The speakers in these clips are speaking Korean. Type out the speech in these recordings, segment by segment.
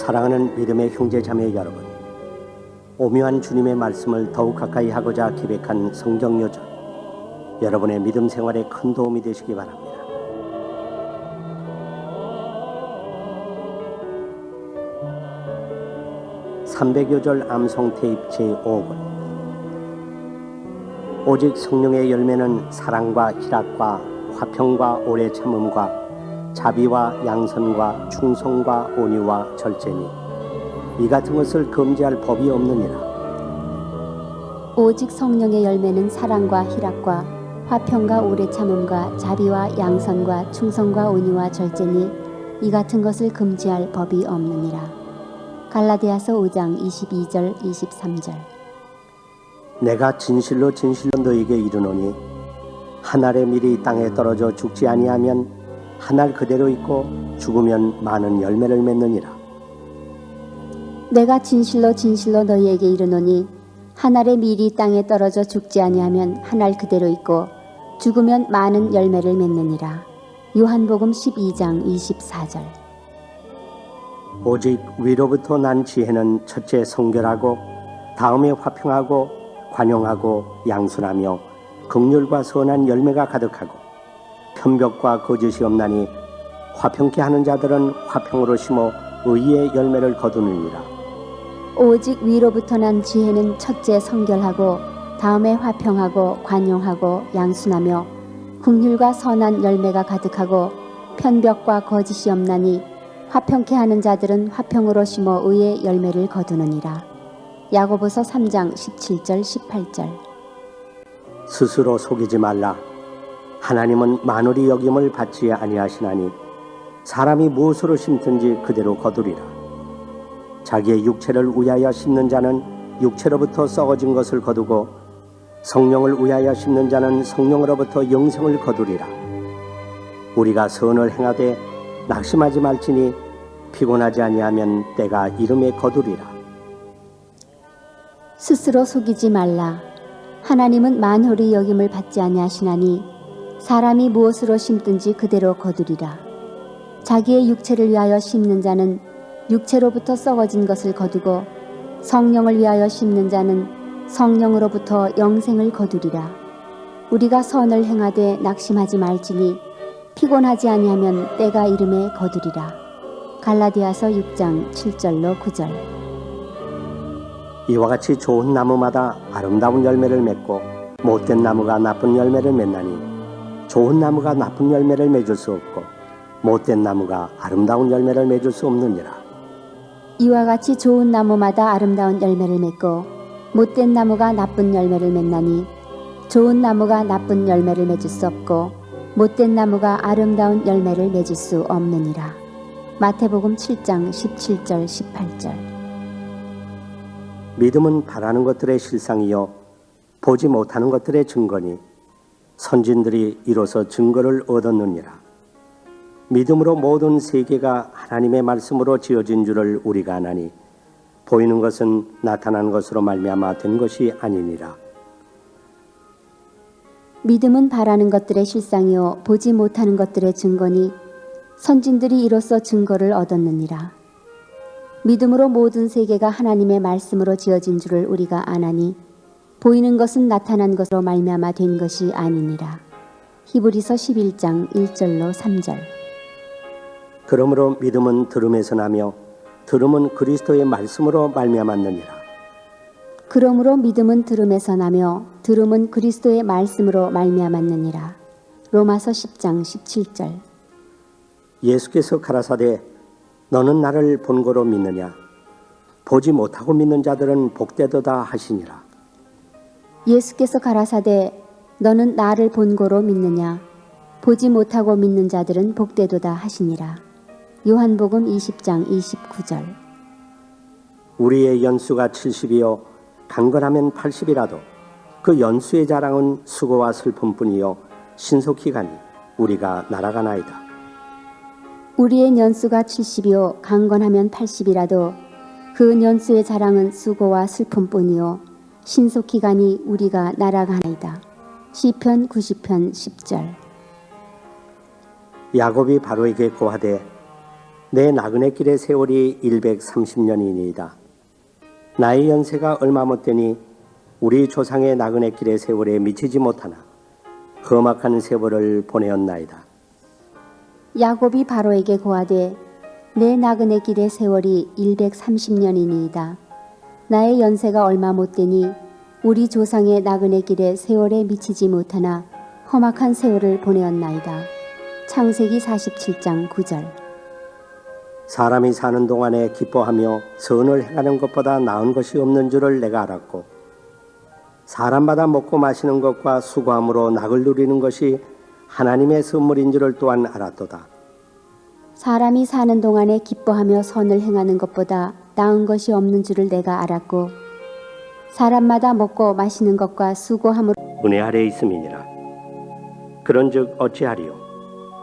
사랑하는 믿음의 형제 자매 여러분, 오묘한 주님의 말씀을 더욱 가까이 하고자 기획한 성경 요절, 여러분의 믿음 생활에 큰 도움이 되시기 바랍니다. (300여절) 암송 테이프 제5권. 오직 성령의 열매는 사랑과 희락과 화평과 오래 참음과 자비와 양선과 충성과 온유와 절제니 이 같은 것을 금지할 법이 없느니라. 오직 성령의 열매는 사랑과 희락과 화평과 오래 참음과 자비와 양선과 충성과 온유와 절제니 이 같은 것을 금지할 법이 없느니라. 갈라디아서 5장 22절 23절. 내가 진실로 진실로 너에게 이르노니 한 알의 밀이 땅에 떨어져 죽지 아니하면 한 알 그대로 있고 죽으면 많은 열매를 맺느니라. 내가 진실로 진실로 너희에게 이르노니 한 알의 밀이 땅에 떨어져 죽지 아니하면 한 알 그대로 있고 죽으면 많은 열매를 맺느니라. 요한복음 12장 24절. 오직 위로부터 난 지혜는 첫째 성결하고 다음에 화평하고 관용하고 양순하며 긍휼과 선한 열매가 가득하고 편벽과 거짓이 없나니 화평케 하는 자들은 화평으로 심어 의의 열매를 거두느니라. 오직 위로부터 난 지혜는 첫째 성결하고 다음에 화평하고 관용하고 양순하며 긍휼과 선한 열매가 가득하고 편벽과 거짓이 없나니 화평케 하는 자들은 화평으로 심어 의의 열매를 거두느니라. 야고보서 3장 17절 18절. 스스로 속이지 말라. 하나님은 만월이 여김을 받지 아니하시나니 사람이 무엇으로 심든지 그대로 거두리라. 자기의 육체를 위하여 심는 자는 육체로부터 썩어진 것을 거두고 성령을 위하여 심는 자는 성령으로부터 영생을 거두리라. 우리가 선을 행하되 낙심하지 말지니 피곤하지 아니하면 때가 이름에 거두리라. 스스로 속이지 말라. 하나님은 만홀히 여김을 받지 아니하시나니 사람이 무엇으로 심든지 그대로 거두리라. 자기의 육체를 위하여 심는 자는 육체로부터 썩어진 것을 거두고 성령을 위하여 심는 자는 성령으로부터 영생을 거두리라. 우리가 선을 행하되 낙심하지 말지니 피곤하지 아니하면 때가 이름에 거두리라. 갈라디아서 6장 7절로 9절. 이와 같이 좋은 나무마다 아름다운 열매를 맺고 못된 나무가 나쁜 열매를 맺나니 좋은 나무가 나쁜 열매를 맺을 수 없고 못된 나무가 아름다운 열매를 맺을 수 없느니라. 이와 같이 좋은 나무마다 아름다운 열매를 맺고 못된 나무가 나쁜 열매를 맺나니 좋은 나무가 나쁜 열매를 맺을 수 없고 못된 나무가 아름다운 열매를 맺을 수 없느니라. 마태복음 7장 17절 18절. 믿음은 바라는 것들의 실상이요 보지 못하는 것들의 증거니 선진들이 이로써 증거를 얻었느니라. 믿음으로 모든 세계가 하나님의 말씀으로 지어진 줄을 우리가 아나니 보이는 것은 나타난 것으로 말미암아 된 것이 아니니라. 믿음은 바라는 것들의 실상이요 보지 못하는 것들의 증거니 선진들이 이로써 증거를 얻었느니라. 믿음으로 모든 세계가 하나님의 말씀으로 지어진 줄을 우리가 아나니 보이는 것은 나타난 것으로 말미암아 된 것이 아니니라. 히브리서 11장 1절로 3절. 그러므로 믿음은 들음에서 나며 들음은 그리스도의 말씀으로 말미암았느니라. 그러므로 믿음은 들음에서 나며 들음은 그리스도의 말씀으로 말미암았느니라. 로마서 10장 17절. 예수께서 가라사대 너는 나를 본고로 믿느냐 보지 못하고 믿는 자들은 복되도다 하시니라. 예수께서 가라사대 너는 나를 본고로 믿느냐 보지 못하고 믿는 자들은 복되도다 하시니라. 요한복음 20장 29절. 우리의 연수가 70이요 강건하면 80이라도 그 연수의 자랑은 수고와 슬픔뿐이요 신속히 가니 우리가 날아가나이다. 우리의 연수가 70이요 강건하면 80이라도 그 연수의 자랑은 수고와 슬픔뿐이요 신속히 가니 우리가 날아가나이다. 시편 90편 10절. 야곱이 바로에게 고하되 내 나그네 길의 세월이 130년이니이다. 나의 연세가 얼마 못되니 우리 조상의 나그네 길의 세월에 미치지 못하나 험악한 세월을 보내었나이다. 야곱이 바로에게 고하되 내 나그네 길의 세월이 130년이니이다. 나의 연세가 얼마 못되니 우리 조상의 나그네 길의 세월에 미치지 못하나 험악한 세월을 보내었나이다. 창세기 47장 9절. 사람이 사는 동안에 기뻐하며 선을 행하는 것보다 나은 것이 없는 줄을 내가 알았고 사람마다 먹고 마시는 것과 수고함으로 낙을 누리는 것이 하나님의 선물인 줄을 또한 알았도다. 사람이 사는 동안에 기뻐하며 선을 행하는 것보다 나은 것이 없는 줄을 내가 알았고 사람마다 먹고 마시는 것과 수고함으로 은혜 아래 있음이니라. 그런즉 어찌하리요?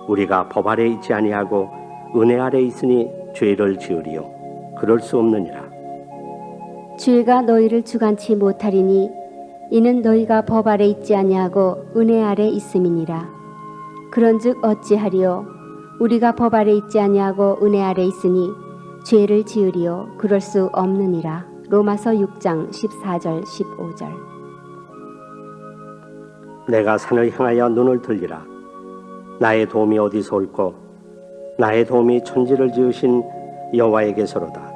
우리가 법 아래 있지 아니하고 은혜 아래 있으니 죄를 지으리요? 그럴 수 없느니라. 죄가 너희를 주관치 못하리니 이는 너희가 법 아래 있지 아니하고 은혜 아래 있음이니라. 그런즉 어찌하리요? 우리가 법 아래 있지 아니하고 은혜 아래 있으니 죄를 지으리요? 그럴 수 없느니라. 로마서 6장 14절 15절. 내가 산을 향하여 눈을 들리라. 나의 도움이 어디서 올꼬? 나의 도움이 천지를 지으신 여호와에게서로다.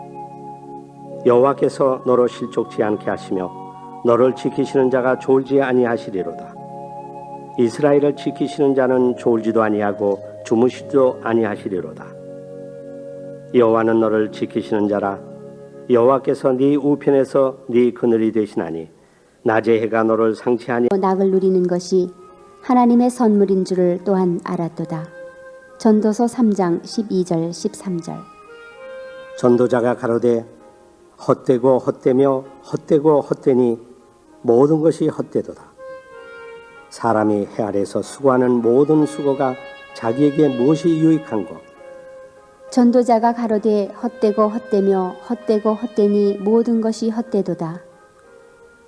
여호와께서 너로 실족치 않게 하시며 너를 지키시는 자가 졸지 아니하시리로다. 이스라엘을 지키시는 자는 졸지도 아니하고 주무시지도 아니하시리로다. 여호와는 너를 지키시는 자라. 여호와께서 네 우편에서 네 그늘이 되시나니 낮의 해가 너를 상치하니 낙을 누리는 것이 하나님의 선물인 줄을 또한 알았도다. 전도서 3장 12절 13절. 전도자가 가로되 헛되고 헛되며 헛되고 헛되니 모든 것이 헛되도다. 사람이 해 아래서 수고하는 모든 수고가 자기에게 무엇이 유익한고? 전도자가 가로되 헛되고 헛되며 헛되고 헛되니 모든 것이 헛되도다.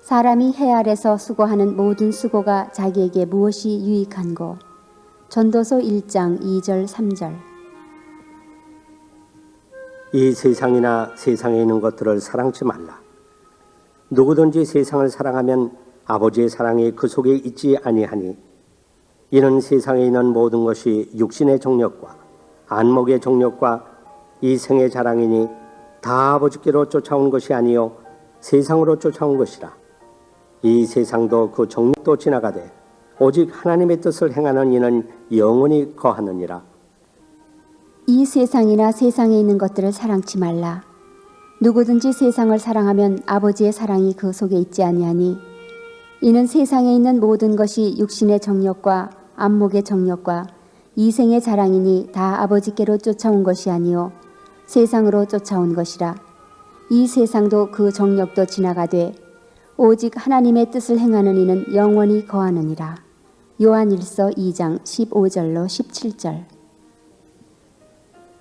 사람이 해 아래서 수고하는 모든 수고가 자기에게 무엇이 유익한고? 전도서 1장 2절 3절. 이 세상이나 세상에 있는 것들을 사랑치 말라. 누구든지 세상을 사랑하면 아버지의 사랑이 그 속에 있지 아니하니 이는 세상에 있는 모든 것이 육신의 정욕과 안목의 정욕과 이 생의 자랑이니 다 아버지께로 쫓아온 것이 아니요 세상으로 쫓아온 것이라. 이 세상도 그 정욕도 지나가되 오직 하나님의 뜻을 행하는 이는 영원히 거하느니라. 이 세상이나 세상에 있는 것들을 사랑치 말라. 누구든지 세상을 사랑하면 아버지의 사랑이 그 속에 있지 아니하니 이는 세상에 있는 모든 것이 육신의 정욕과 안목의 정욕과 이생의 자랑이니 다 아버지께로 쫓아온 것이 아니요 세상으로 쫓아온 것이라. 이 세상도 그 정욕도 지나가되 오직 하나님의 뜻을 행하는 이는 영원히 거하느니라. 요한일서 2장 15절로 17절.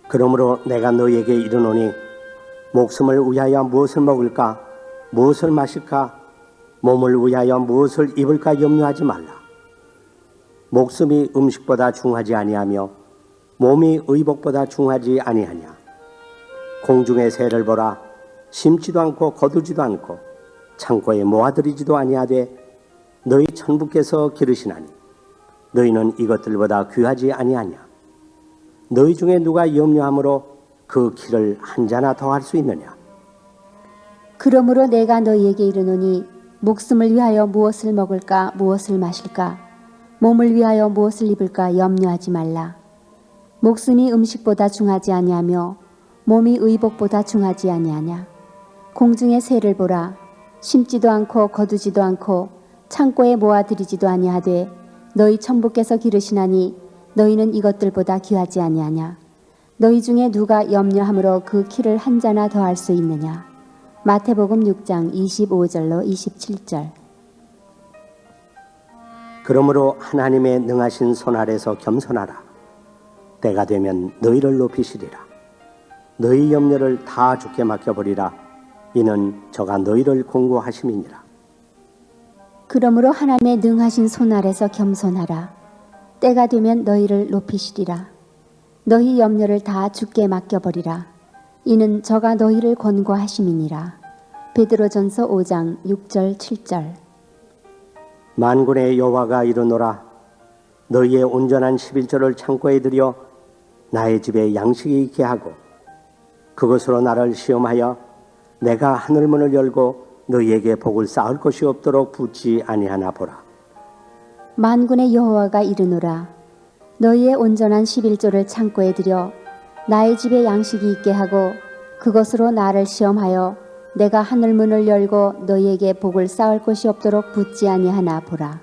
그러므로 내가 너희에게 이르노니 목숨을 위하여 무엇을 먹을까 무엇을 마실까 몸을 위하여 무엇을 입을까 염려하지 말라. 목숨이 음식보다 중하지 아니하며 몸이 의복보다 중하지 아니하냐. 공중의 새를 보라. 심지도 않고 거두지도 않고 창고에 모아들이지도 아니하되 너희 천부께서 기르시나니 너희는 이것들보다 귀하지 아니하냐. 너희 중에 누가 염려함으로 그 키를 한 자나 더할 수 있느냐. 그러므로 내가 너희에게 이르노니 목숨을 위하여 무엇을 먹을까 무엇을 마실까 몸을 위하여 무엇을 입을까 염려하지 말라. 목숨이 음식보다 중하지 아니하며 몸이 의복보다 중하지 아니하냐. 공중의 새를 보라. 심지도 않고 거두지도 않고 창고에 모아들이지도 아니하되 너희 천부께서 기르시나니 너희는 이것들보다 귀하지 아니하냐. 너희 중에 누가 염려함으로 그 키를 한 자나 더할 수 있느냐. 마태복음 6장 25절로 27절. 그러므로 하나님의 능하신 손 아래서 겸손하라. 때가 되면 너희를 높이시리라. 너희 염려를 다 주께 맡겨버리라. 이는 저가 너희를 공고하심이니라. 그러므로 하나님의 능하신 손 아래서 겸손하라. 때가 되면 너희를 높이시리라. 너희 염려를 다 주께 맡겨버리라. 이는 저가 너희를 권고하심이니라. 베드로전서 5장 6절 7절. 만군의 여호와가 이르노라. 너희의 온전한 11조를 창고에 들여 나의 집에 양식이 있게 하고 그것으로 나를 시험하여 내가 하늘문을 열고 너희에게 복을 쌓을 것이 없도록 붙지 아니하나 보라. 만군의 여호와가 이르노라. 너희의 온전한 11조를 창고에 들여 나의 집에 양식이 있게 하고 그것으로 나를 시험하여 내가 하늘문을 열고 너희에게 복을 쌓을 것이 없도록 붙지 아니하나 보라.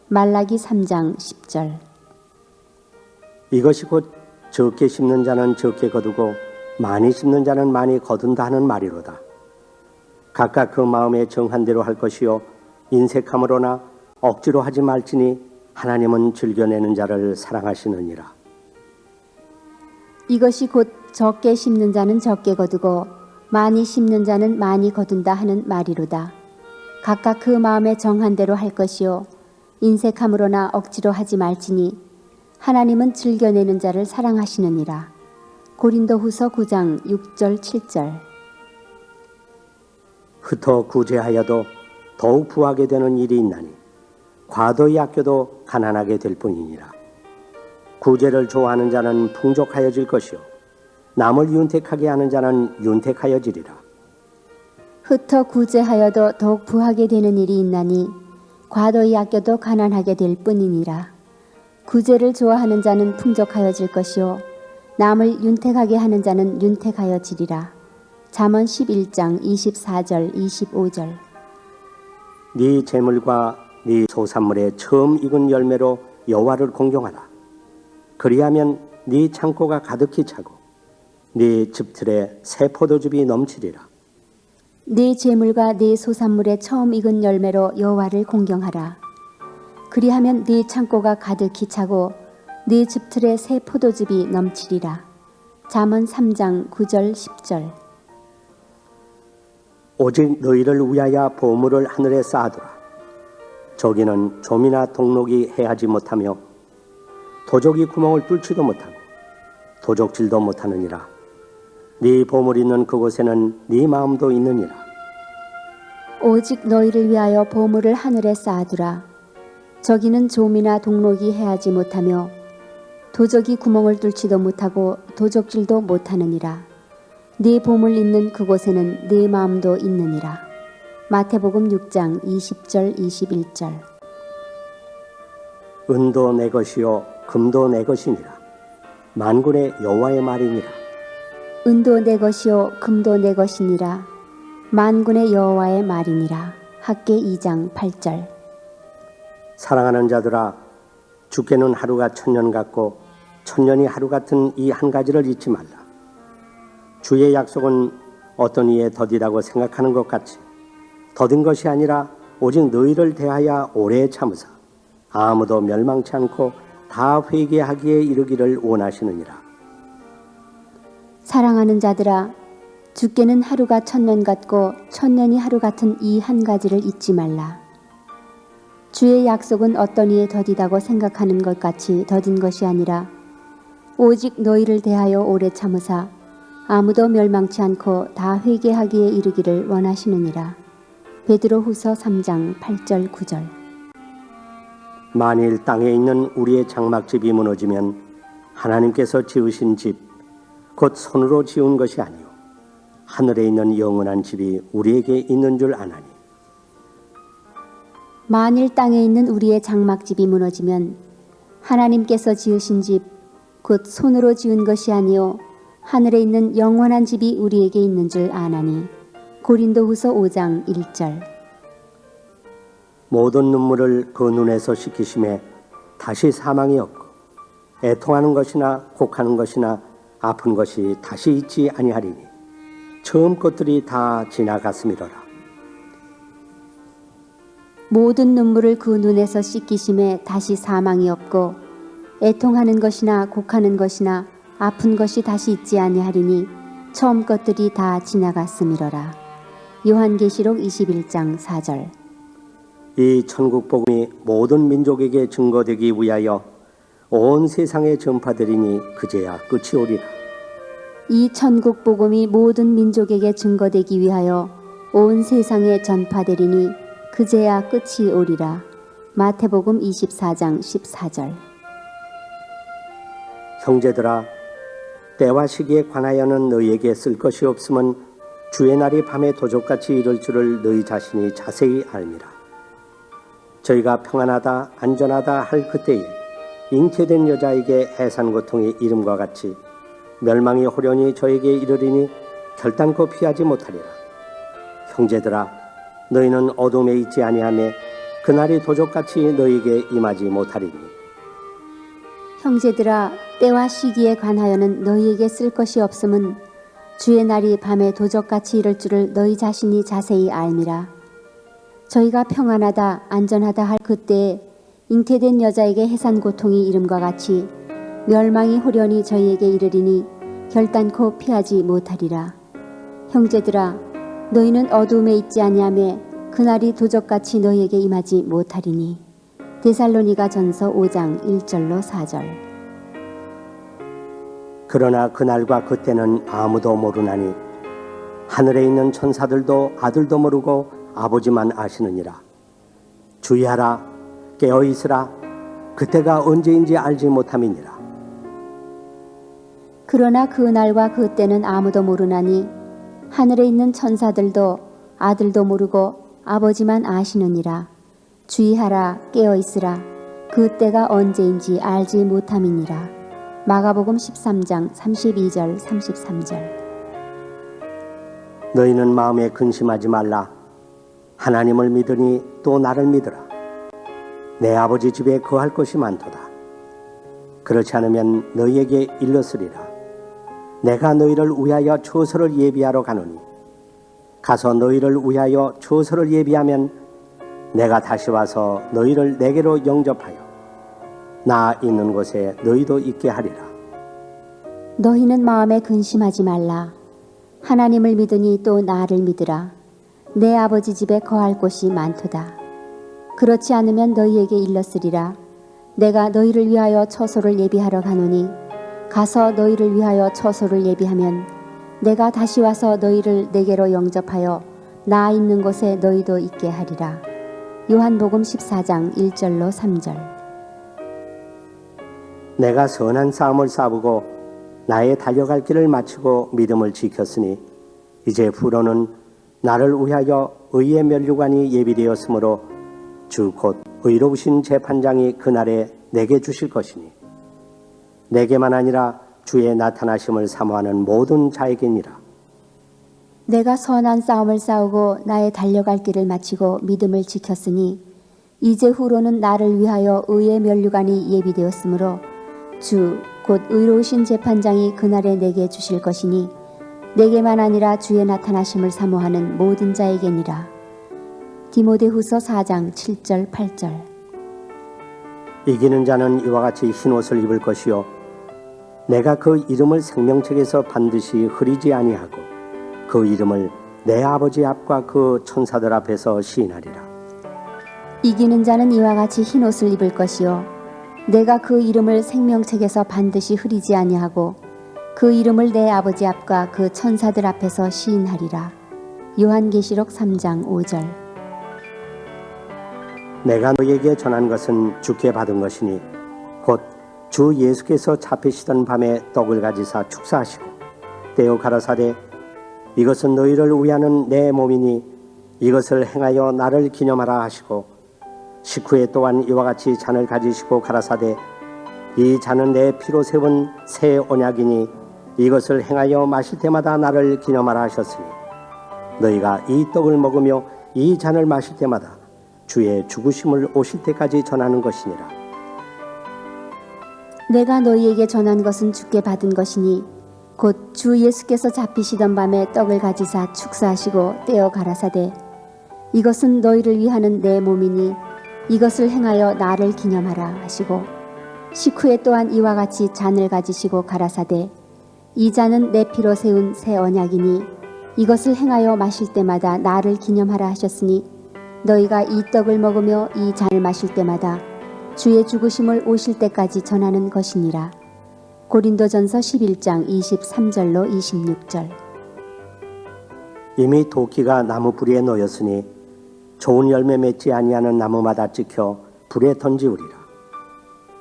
말라기 3장 10절. 이것이 곧 적게 심는 자는 적게 거두고 많이 심는 자는 많이 거둔다 하는 말이로다. 각각 그 마음에 정한 대로 할 것이요 인색함으로나 억지로 하지 말지니 하나님은 즐겨내는 자를 사랑하시느니라. 이것이 곧 적게 심는 자는 적게 거두고 많이 심는 자는 많이 거둔다 하는 말이로다. 각각 그 마음에 정한 대로 할 것이요 인색함으로나 억지로 하지 말지니 하나님은 즐겨내는 자를 사랑하시느니라. 고린도후서 9장 6절 7절. 흩어 구제하여도 더욱 부하게 되는 일이 있나니 과도히 아껴도 가난하게 될 뿐이니라. 구제를 좋아하는 자는 풍족하여질 것이요 남을 윤택하게 하는 자는 윤택하여지리라. 흩어 구제하여도 더욱 부하게 되는 일이 있나니 과도히 아껴도 가난하게 될 뿐이니라. 구제를 좋아하는 자는 풍족하여질 것이요 남을 윤택하게 하는 자는 윤택하여지리라. 잠언 11장 24절 25절. 네 재물과 네 소산물의 처음 익은 열매로 여호와를 공경하라. 그리하면 네 창고가 가득히 차고 네 집틀에 새 포도즙이 넘치리라. 네 재물과 네 소산물의 처음 익은 열매로 여호와를 공경하라. 그리하면 네 창고가 가득히 차고 네 집틀에 새 포도즙이 넘치리라. 잠언 3장 9절 10절. 오직 너희를 위하여 보물을 하늘에 쌓아두라. 저기는 좀이나 동록이 해하지 못하며 도적이 구멍을 뚫지도 못하고 도적질도 못하느니라. 네 보물 있는 그곳에는 네 마음도 있느니라. 오직 너희를 위하여 보물을 하늘에 쌓아두라. 저기는 좀이나 동록이 해하지 못하며 도적이 구멍을 뚫지도 못하고 도적질도 못하느니라. 네 보물 있는 그곳에는 네 마음도 있느니라. 마태복음 6장 20절 21절. 은도 내 것이요 금도 내 것이니라. 만군의 여호와의 말이니라. 은도 내 것이요 금도 내 것이니라. 만군의 여호와의 말이니라. 학개 2장 8절. 사랑하는 자들아, 주께는 하루가 천년 같고 천년이 하루 같은 이 한 가지를 잊지 말라. 주의 약속은 어떤 이에 더디다고 생각하는 것 같이 더딘 것이 아니라 오직 너희를 대하여 오래 참으사 아무도 멸망치 않고 다 회개하기에 이르기를 원하시느니라. 사랑하는 자들아, 주께는 하루가 천년 같고 천년이 하루 같은 이 한 가지를 잊지 말라. 주의 약속은 어떤 이에 더디다고 생각하는 것 같이 더딘 것이 아니라 오직 너희를 대하여 오래 참으사 아무도 멸망치 않고 다 회개하기에 이르기를 원하시느니라. 베드로후서 3장 8절 9절. 만일 땅에 있는 우리의 장막집이 무너지면 하나님께서 지으신 집, 곧 손으로 지은 것이 아니요 하늘에 있는 영원한 집이 우리에게 있는 줄 아나니. 만일 땅에 있는 우리의 장막집이 무너지면 하나님께서 지으신 집, 곧 손으로 지은 것이 아니요 하늘에 있는 영원한 집이 우리에게 있는 줄 아나니. 고린도후서 5장 1절. 모든 눈물을 그 눈에서 씻기심에 다시 사망이 없고 애통하는 것이나 곡하는 것이나 아픈 것이 다시 있지 아니하리니 처음 것들이 다 지나갔음이로라. 모든 눈물을 그 눈에서 씻기심에 다시 사망이 없고 애통하는 것이나 곡하는 것이나 아픈 것이 다시 있지 아니하리니 처음 것들이 다 지나갔음이로라. 요한계시록 21장 4절. 이 천국 복음이 모든 민족에게 증거되기 위하여 온 세상에 전파되리니 그제야 끝이 오리라. 이 천국 복음이 모든 민족에게 증거되기 위하여 온 세상에 전파되리니 그제야 끝이 오리라. 마태복음 24장 14절. 형제들아, 때와 시기에 관하여는 너희에게 쓸 것이 없음은 주의 날이 밤에 도적같이 이를 줄을 너희 자신이 자세히 알미라. 저희가 평안하다 안전하다 할 그때에 잉태된 여자에게 해산 고통이 이름과 같이 멸망이 호련히 저에게 이르리니 결단코 피하지 못하리라. 형제들아, 너희는 어둠에 있지 아니하며 그날이 도적같이 너희에게 임하지 못하리니. 형제들아, 때와 시기에 관하여는 너희에게 쓸 것이 없음은 주의 날이 밤에 도적같이 이를 줄을 너희 자신이 자세히 알미라. 저희가 평안하다 안전하다 할 그때에 잉태된 여자에게 해산 고통이 이름과 같이 멸망이 호련히 저희에게 이르리니 결단코 피하지 못하리라. 형제들아, 너희는 어두움에 있지 아니하며 그날이 도적같이 너희에게 임하지 못하리니. 데살로니가 전서 5장 1절로 4절. 그러나 그날과 그때는 아무도 모르나니 하늘에 있는 천사들도 아들도 모르고 아버지만 아시느니라. 주의하라, 깨어있으라, 그때가 언제인지 알지 못함이니라. 그러나 그 날과 그 때는 아무도 모르나니 하늘에 있는 천사들도 아들도 모르고 아버지만 아시느니라. 주의하라, 깨어있으라, 그 때가 언제인지 알지 못함이니라. 마가복음 13장 32절 33절. 너희는 마음에 근심하지 말라. 하나님을 믿으니 또 나를 믿으라. 내 아버지 집에 거할 것이 많도다. 그렇지 않으면 너희에게 일렀으리라. 내가 너희를 위하여 처소를 예비하러 가노니 가서 너희를 위하여 처소를 예비하면 내가 다시 와서 너희를 내게로 영접하여 나 있는 곳에 너희도 있게 하리라. 너희는 마음에 근심하지 말라. 하나님을 믿으니 또 나를 믿으라. 내 아버지 집에 거할 곳이 많도다. 그렇지 않으면 너희에게 일렀으리라. 내가 너희를 위하여 처소를 예비하러 가노니 가서 너희를 위하여 처소를 예비하면 내가 다시 와서 너희를 내게로 영접하여 나 있는 곳에 너희도 있게 하리라. 요한복음 14장 1절로 3절. 내가 선한 싸움을 싸우고 나의 달려갈 길을 마치고 믿음을 지켰으니 이제 후로는 나를 위하여 의의 면류관이 예비되었으므로 주 곧 의로우신 재판장이 그날에 내게 주실 것이니 내게만 아니라 주의 나타나심을 사모하는 모든 자에게니라. 내가 선한 싸움을 싸우고 나의 달려갈 길을 마치고 믿음을 지켰으니 이제 후로는 나를 위하여 의의 면류관이 예비되었으므로 주 곧 의로우신 재판장이 그날에 내게 주실 것이니 내게만 아니라 주의 나타나심을 사모하는 모든 자에게니라. 디모데후서 4장 7절 8절. 이기는 자는 이와 같이 흰옷을 입을 것이요 내가 그 이름을 생명책에서 반드시 흐리지 아니하고 그 이름을 내 아버지 앞과 그 천사들 앞에서 시인하리라. 이기는 자는 이와 같이 흰옷을 입을 것이요 내가 그 이름을 생명책에서 반드시 흐리지 아니하고 그 이름을 내 아버지 앞과 그 천사들 앞에서 시인하리라. 요한계시록 3장 5절. 내가 너에게 전한 것은 주께 받은 것이니 곧 주 예수께서 잡히시던 밤에 떡을 가지사 축사하시고 떼어 가라사대 이것은 너희를 위하는 내 몸이니 이것을 행하여 나를 기념하라 하시고 식후에 또한 이와 같이 잔을 가지시고 가라사대 이 잔은 내 피로 세운 새 언약이니 이것을 행하여 마실 때마다 나를 기념하라 하셨으니 너희가 이 떡을 먹으며 이 잔을 마실 때마다 주의 죽으심을 오실 때까지 전하는 것이니라. 내가 너희에게 전한 것은 주께 받은 것이니 곧 주 예수께서 잡히시던 밤에 떡을 가지사 축사하시고 떼어 가라사대 이것은 너희를 위하는 내 몸이니 이것을 행하여 나를 기념하라 하시고 식후에 또한 이와 같이 잔을 가지시고 가라사대 이 잔은 내 피로 세운 새 언약이니 이것을 행하여 마실 때마다 나를 기념하라 하셨으니 너희가 이 떡을 먹으며 이 잔을 마실 때마다 주의 죽으심을 오실 때까지 전하는 것이니라. 고린도전서 11장 23절로 26절. 이미 도끼가 나무 뿌리에 놓였으니 좋은 열매 맺지 아니하는 나무마다 찍혀 불에 던지우리라.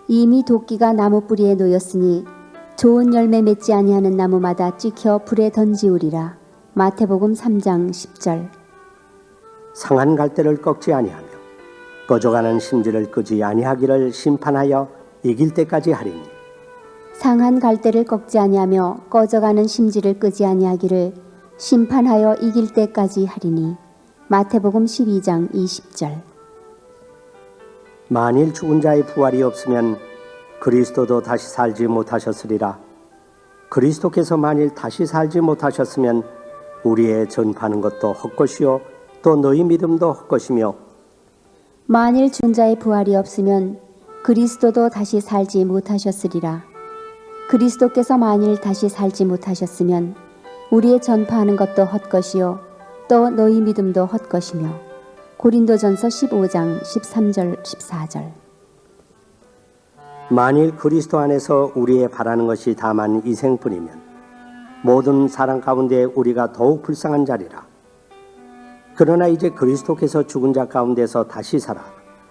이미 도끼가 나무 뿌리에 놓였으니 좋은 열매 맺지 아니하는 나무마다 찍혀 불에 던지우리라. 마태복음 3장 10절. 상한 갈대를 꺾지 아니하며 꺼져가는 심지를 끄지 아니하기를 심판하여 이길 때까지 하리니. 상한 갈대를 꺾지 아니하며 꺼져가는 심지를 끄지 아니하기를 심판하여 이길 때까지 하리니. 마태복음 12장 20절. 만일 죽은 자의 부활이 없으면 그리스도도 다시 살지 못하셨으리라. 그리스도께서 만일 다시 살지 못하셨으면 우리의 전파하는 것도 헛것이요 또 너희 믿음도 헛것이며, 만일 죽은 자의 부활이 없으면 그리스도도 다시 살지 못하셨으리라. 그리스도께서 만일 다시 살지 못하셨으면 우리의 전파하는 것도 헛것이요 또 너희 믿음도 헛것이며. 고린도전서 15장 13절 14절. 만일 그리스도 안에서 우리의 바라는 것이 다만 이생뿐이면 모든 사람 가운데 우리가 더욱 불쌍한 자리라. 그러나 이제 그리스도께서 죽은 자 가운데서 다시 살아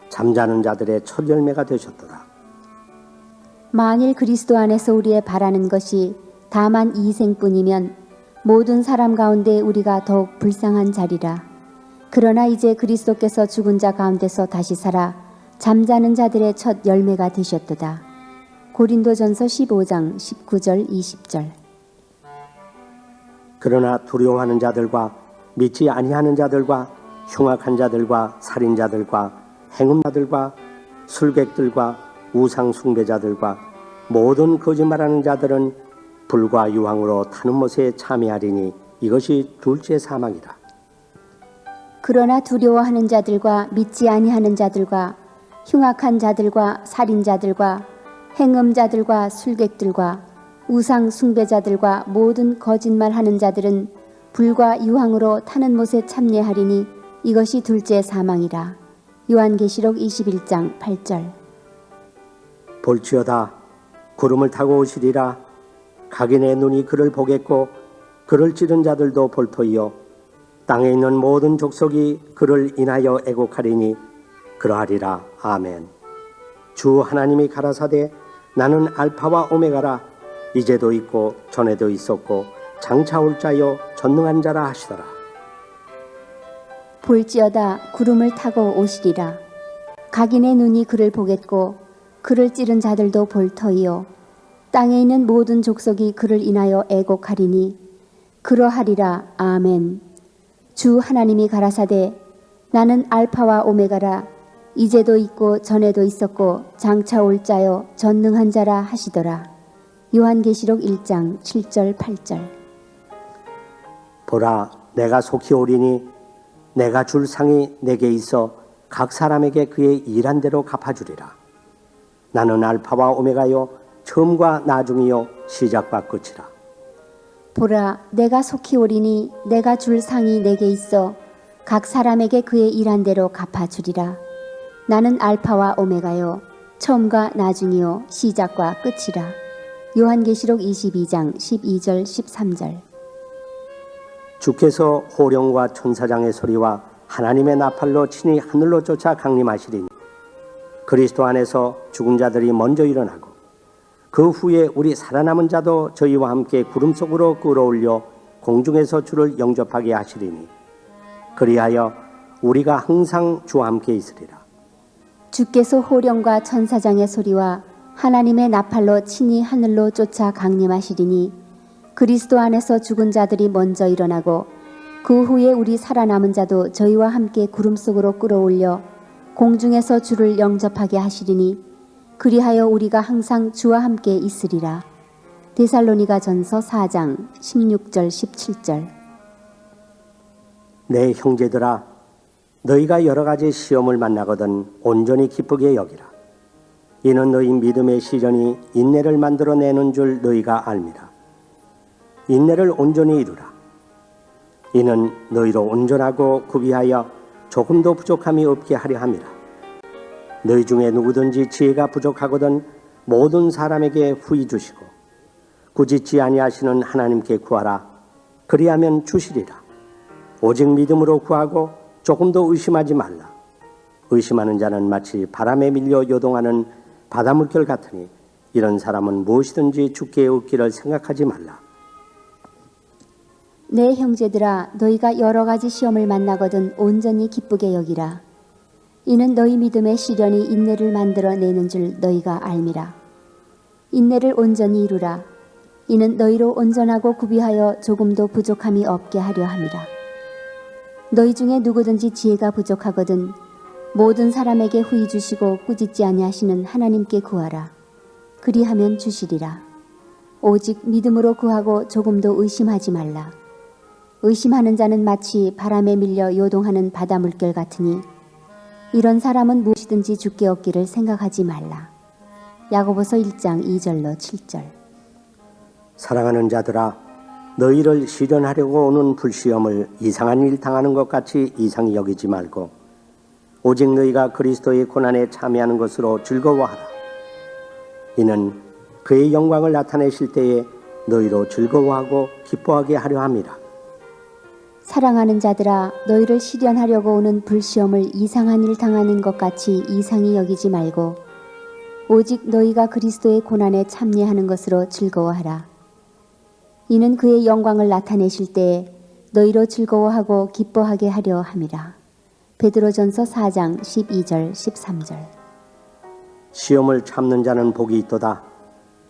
잠자는 자들의 첫 열매가 되셨도다. 만일 그리스도 안에서 우리의 바라는 것이 다만 이 생뿐이면 모든 사람 가운데 우리가 더욱 불쌍한 자리라. 그러나 이제 그리스도께서 죽은 자 가운데서 다시 살아 잠자는 자들의 첫 열매가 되셨도다. 고린도전서 15장 19절 20절. 그러나 두려워하는 자들과 믿지 아니하는 자들과 흉악한 자들과 살인자들과 행음자들과 술객들과 우상 숭배자들과 모든 거짓말하는 자들은 불과 유황으로 타는 못에 참여하리니 이것이 둘째 사망이라. 그러나 두려워하는 자들과 믿지 아니하는 자들과 흉악한 자들과 살인자들과 행음자들과 술객들과 우상 숭배자들과 모든 거짓말하는 자들은 불과 유황으로 타는 못에 참례하리니 이것이 둘째 사망이라. 요한계시록 21장 8절. 볼지어다 구름을 타고 오시리라. 각인의 눈이 그를 보겠고 그를 찌른 자들도 볼 터이요 땅에 있는 모든 족속이 그를 인하여 애곡하리니 그러하리라. 아멘. 주 하나님이 가라사대 나는 알파와 오메가라. 이제도 있고 전에도 있었고 장차 올 자요 전능한 자라 하시더라. 볼지어다 구름을 타고 오시리라. 각인의 눈이 그를 보겠고 그를 찌른 자들도 볼 터이요 땅에 있는 모든 족속이 그를 인하여 애곡하리니 그러하리라. 아멘. 주 하나님이 가라사대 나는 알파와 오메가라. 이제도 있고 전에도 있었고 장차 올 자요 전능한 자라 하시더라. 요한계시록 1장 7절 8절. 보라 내가 속히 오리니 내가 줄 상이 내게 있어 각 사람에게 그의 일한 대로 갚아주리라. 나는 알파와 오메가요 처음과 나중이요 시작과 끝이라. 보라 내가 속히 오리니 내가 줄 상이 내게 있어 각 사람에게 그의 일한 대로 갚아주리라. 나는 알파와 오메가요 처음과 나중이요 시작과 끝이라. 요한계시록 22장 12절 13절. 주께서 호령과 천사장의 소리와 하나님의 나팔로 친히 하늘로 쫓아 강림하시리니 그리스도 안에서 죽은 자들이 먼저 일어나고 그 후에 우리 살아남은 자도 저희와 함께 구름 속으로 끌어올려 공중에서 주를 영접하게 하시리니 그리하여 우리가 항상 주와 함께 있으리라. 주께서 호령과 천사장의 소리와 하나님의 나팔로 친히 하늘로 쫓아 강림하시리니 그리스도 안에서 죽은 자들이 먼저 일어나고 그 후에 우리 살아남은 자도 저희와 함께 구름 속으로 끌어올려 공중에서 주를 영접하게 하시리니 그리하여 우리가 항상 주와 함께 있으리라. 데살로니가전서 4장 16절 17절. 내 형제들아 너희가 여러 가지 시험을 만나거든 온전히 기쁘게 여기라. 이는 너희 믿음의 시전이 인내를 만들어내는 줄 너희가 알미라. 인내를 온전히 이루라. 이는 너희로 온전하고 구비하여 조금도 부족함이 없게 하려 함이라. 너희 중에 누구든지 지혜가 부족하거든 모든 사람에게 후히 주시고 꾸짖지 아니하시는 하나님께 구하라. 그리하면 주시리라. 오직 믿음으로 구하고 조금도 의심하지 말라. 의심하는 자는 마치 바람에 밀려 요동하는 바닷물결 같으니 이런 사람은 무엇이든지 주께 얻기를 생각하지 말라. 내 형제들아, 너희가 여러 가지 시험을 만나거든 온전히 기쁘게 여기라. 이는 너희 믿음의 시련이 인내를 만들어내는 줄 너희가 알미라. 인내를 온전히 이루라. 이는 너희로 온전하고 구비하여 조금도 부족함이 없게 하려 함이라. 너희 중에 누구든지 지혜가 부족하거든 모든 사람에게 후히 주시고 꾸짖지 아니하시는 하나님께 구하라. 그리하면 주시리라. 오직 믿음으로 구하고 조금도 의심하지 말라. 의심하는 자는 마치 바람에 밀려 요동하는 바다 물결 같으니 이런 사람은 무엇이든지 주께 얻기를 생각하지 말라. 야고보서 1장 2절로 7절. 사랑하는 자들아, 너희를 시련하려고 오는 불시험을 이상한 일 당하는 것 같이 이상히 여기지 말고 오직 너희가 그리스도의 고난에 참여하는 것으로 즐거워하라. 이는 그의 영광을 나타내실 때에 너희로 즐거워하고 기뻐하게 하려 함이라. 사랑하는 자들아, 너희를 시련하려고 오는 불시험을 이상한 일 당하는 것 같이 이상히 여기지 말고 오직 너희가 그리스도의 고난에 참여하는 것으로 즐거워하라. 이는 그의 영광을 나타내실 때에 너희로 즐거워하고 기뻐하게 하려 함이라. 베드로전서 4장 12절 13절. 시험을 참는 자는 복이 있도다.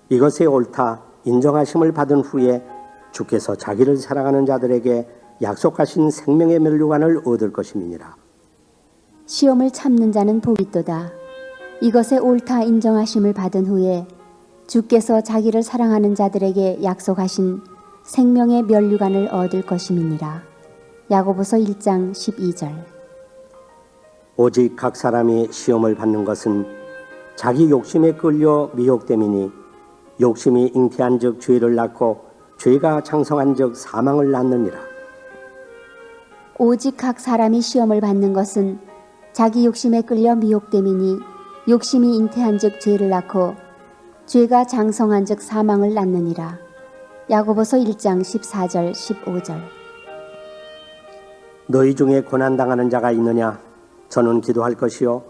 이것에 옳다 인정하심을 받은 후에 주께서 자기를 사랑하는 자들에게 약속하신 생명의 면류관을 얻을 것임이니라. 시험을 참는 자는 복이 있도다. 이것에 옳다 인정하심을 받은 후에 주께서 자기를 사랑하는 자들에게 약속하신 생명의 면류관을 얻을 것임이니라. 야고보서 1장 12절. 오직 각 사람이 시험을 받는 것은 자기 욕심에 끌려 미혹됨이니 욕심이 잉태한 즉 죄를 낳고 죄가 장성한 즉 사망을 낳느니라. 오직 각 사람이 시험을 받는 것은 자기 욕심에 끌려 미혹됨이니 욕심이 잉태한 즉 죄를 낳고 죄가 장성한 즉 사망을 낳느니라. 야고보서 1장 14절 15절. 너희 중에 고난당하는 자가 있느냐? 저는 기도할 것이요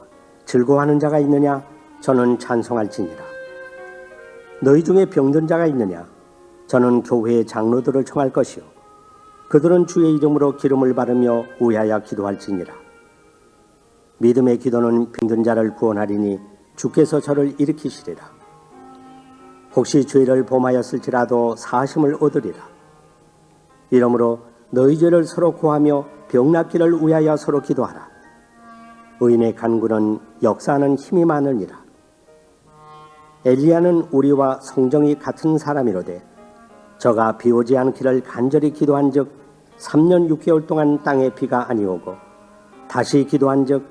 즐거워하는 자가 있느냐? 저는 찬송할지니라. 너희 중에 병든 자가 있느냐? 저는 교회의 장로들을 청할 것이요 그들은 주의 이름으로 기름을 바르며 우야야 기도할지니라. 믿음의 기도는 병든 자를 구원하리니 주께서 저를 일으키시리라. 혹시 죄를 범하였을지라도 사하심을 얻으리라. 이러므로 너희 죄를 서로 고하며 병 낫기를 위하여 서로 기도하라. 의인의 간구는 역사하는 힘이 많으니라. 엘리야는 우리와 성정이 같은 사람이로되 저가 비 오지 않기를 간절히 기도한즉 3년 6개월 동안 땅에 비가 아니오고 다시 기도한즉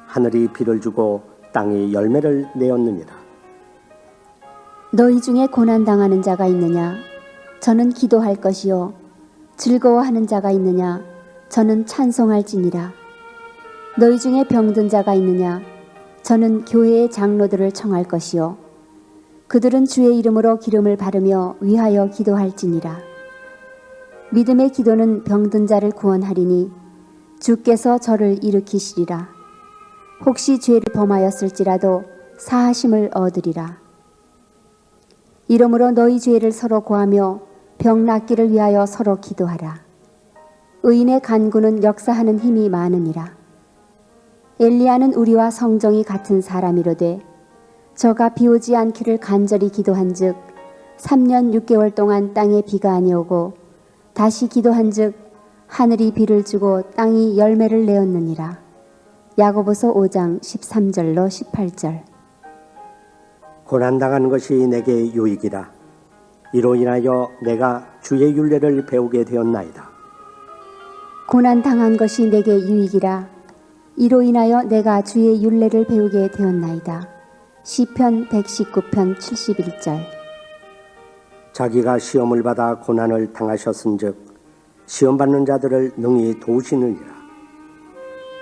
하늘이 비를 주고 땅이 열매를 내었느니라. 너희 중에 고난당하는 자가 있느냐? 저는 기도할 것이요 즐거워하는 자가 있느냐? 저는 찬송할지니라. 너희 중에 병든 자가 있느냐? 저는 교회의 장로들을 청할 것이요 그들은 주의 이름으로 기름을 바르며 위하여 기도할지니라. 믿음의 기도는 병든 자를 구원하리니 주께서 저를 일으키시리라. 혹시 죄를 범하였을지라도 사하심을 얻으리라. 이러므로 너희 죄를 서로 고하며 병 낫기를 위하여 서로 기도하라. 의인의 간구는 역사하는 힘이 많으니라. 엘리야는 우리와 성정이 같은 사람이로되 저가 비 오지 않기를 간절히 기도한즉 3년 6개월 동안 땅에 비가 아니오고 다시 기도한즉 하늘이 비를 주고 땅이 열매를 내었느니라. 야고보서 5장 13절로 18절. 고난당한 것이 내게 유익이라. 이로 인하여 내가 주의 율례를 배우게 되었나이다. 고난당한 것이 내게 유익이라. 이로 인하여 내가 주의 율례를 배우게 되었나이다. 시편 119편 71절. 자기가 시험을 받아 고난을 당하셨은즉 시험받는 자들을 능히 도우시느니라.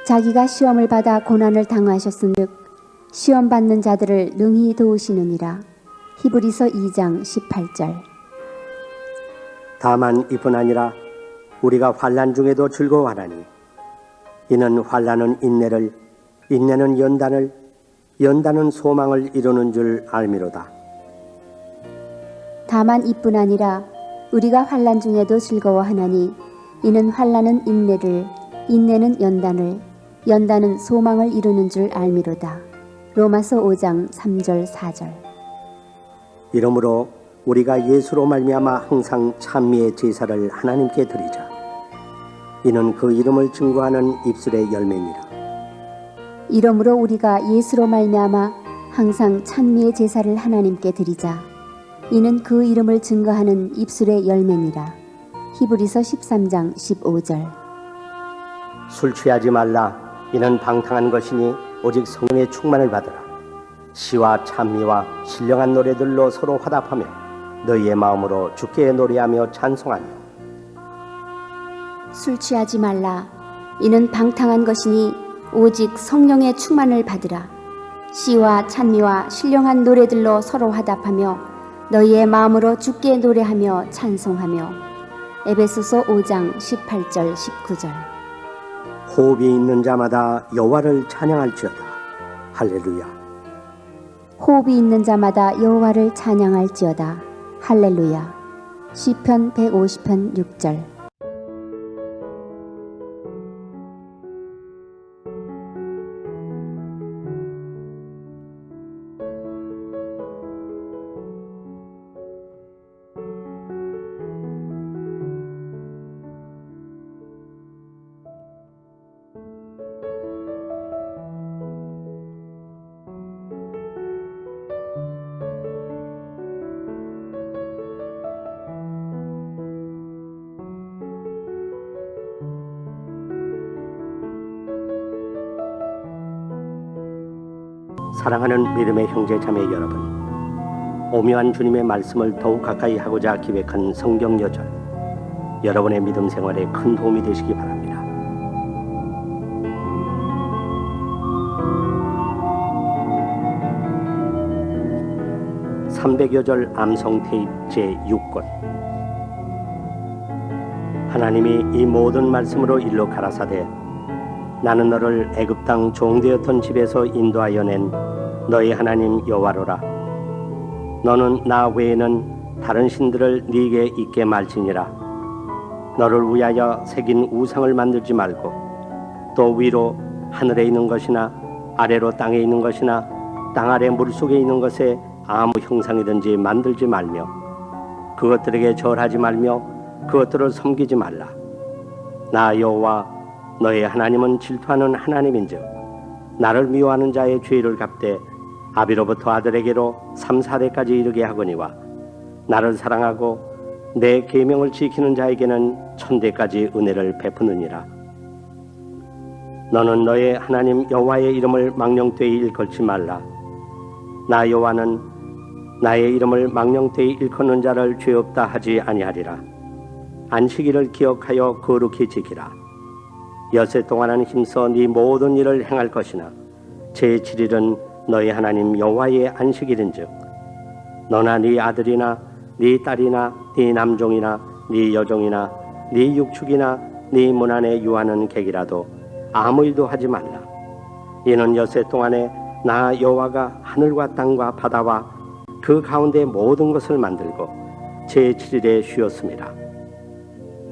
자기가 시험을 받아 고난을 당하셨은즉 시험 받는 자들을 능히 도우시느니라. 히브리서 2장 18절. 다만 이뿐 아니라 우리가 환난 중에도 즐거워하나니 이는 환난은 인내를, 인내는 연단을, 연단은 소망을 이루는 줄 알미로다. 다만 이뿐 아니라 우리가 환난 중에도 즐거워하나니 이는 환난은 인내를, 인내는 연단을, 연단은 소망을 이루는 줄 알미로다. 로마서 5장 3절 4절. 이러므로 우리가 예수로 말미암아 항상 찬미의 제사를 하나님께 드리자. 이는 그 이름을 증거하는 입술의 열매니라. 이러므로 우리가 예수로 말미암아 항상 찬미의 제사를 하나님께 드리자. 이는 그 이름을 증거하는 입술의 열매니라. 히브리서 13장 15절. 술 취하지 말라. 이는 방탕한 것이니 오직 성령의 충만을 받으라. 시와 찬미와 신령한 노래들로 서로 화답하며 너희의 마음으로 주께 노래하며 찬송하며. 술 취하지 말라. 이는 방탕한 것이니 오직 성령의 충만을 받으라. 시와 찬미와 신령한 노래들로 서로 화답하며 너희의 마음으로 주께 노래하며 찬송하며. 에베소서 5장 18절 19절. 호흡이 있는 자마다 여호와를 찬양할지어다. 할렐루야. 호흡이 있는 자마다 여호와를 찬양할지어다. 할렐루야. 시편 150편 6절. 사랑하는 믿음의 형제 자매 여러분, 오묘한 주님의 말씀을 더욱 가까이 하고자 기획한 성경 여정, 여러분의 믿음 생활에 큰 도움이 되시기 바랍니다. (300여절) 암송 테이프 제6권. 하나님이 이 모든 말씀으로 일러 가라사대 나는 너를 애굽 땅 종되었던 집에서 인도하여 낸 너희 하나님 여호와로라. 너는 나 외에는 다른 신들을 네게 있게 말지니라. 너를 위하여 새긴 우상을 만들지 말고 또 위로 하늘에 있는 것이나 아래로 땅에 있는 것이나 땅 아래 물속에 있는 것에 아무 형상이든지 만들지 말며 그것들에게 절하지 말며 그것들을 섬기지 말라. 나 여호와 너의 하나님은 질투하는 하나님인즉 나를 미워하는 자의 죄를 갚되 아비로부터 아들에게로 3, 4대까지 이르게 하거니와 나를 사랑하고 내 계명을 지키는 자에게는 1000대까지 은혜를 베푸느니라. 너는 너의 하나님 여호와의 이름을 망령되이 일컬지 말라. 나 여호와는 나의 이름을 망령되이 일컫는 자를 죄 없다 하지 아니하리라. 안식일을 기억하여 거룩히 지키라. 엿새 동안은 힘써 네 모든 일을 행할 것이나 제7일은 너희 하나님 여호와의 안식일인즉 너나 네 아들이나 네 딸이나 네 남종이나 네 여종이나 네 육축이나 네 문 안에 유하는 객이라도 아무 일도 하지 말라. 이는 엿새 동안에 나 여호와가 하늘과 땅과 바다와 그 가운데 모든 것을 만들고 제7일에 쉬었습니다.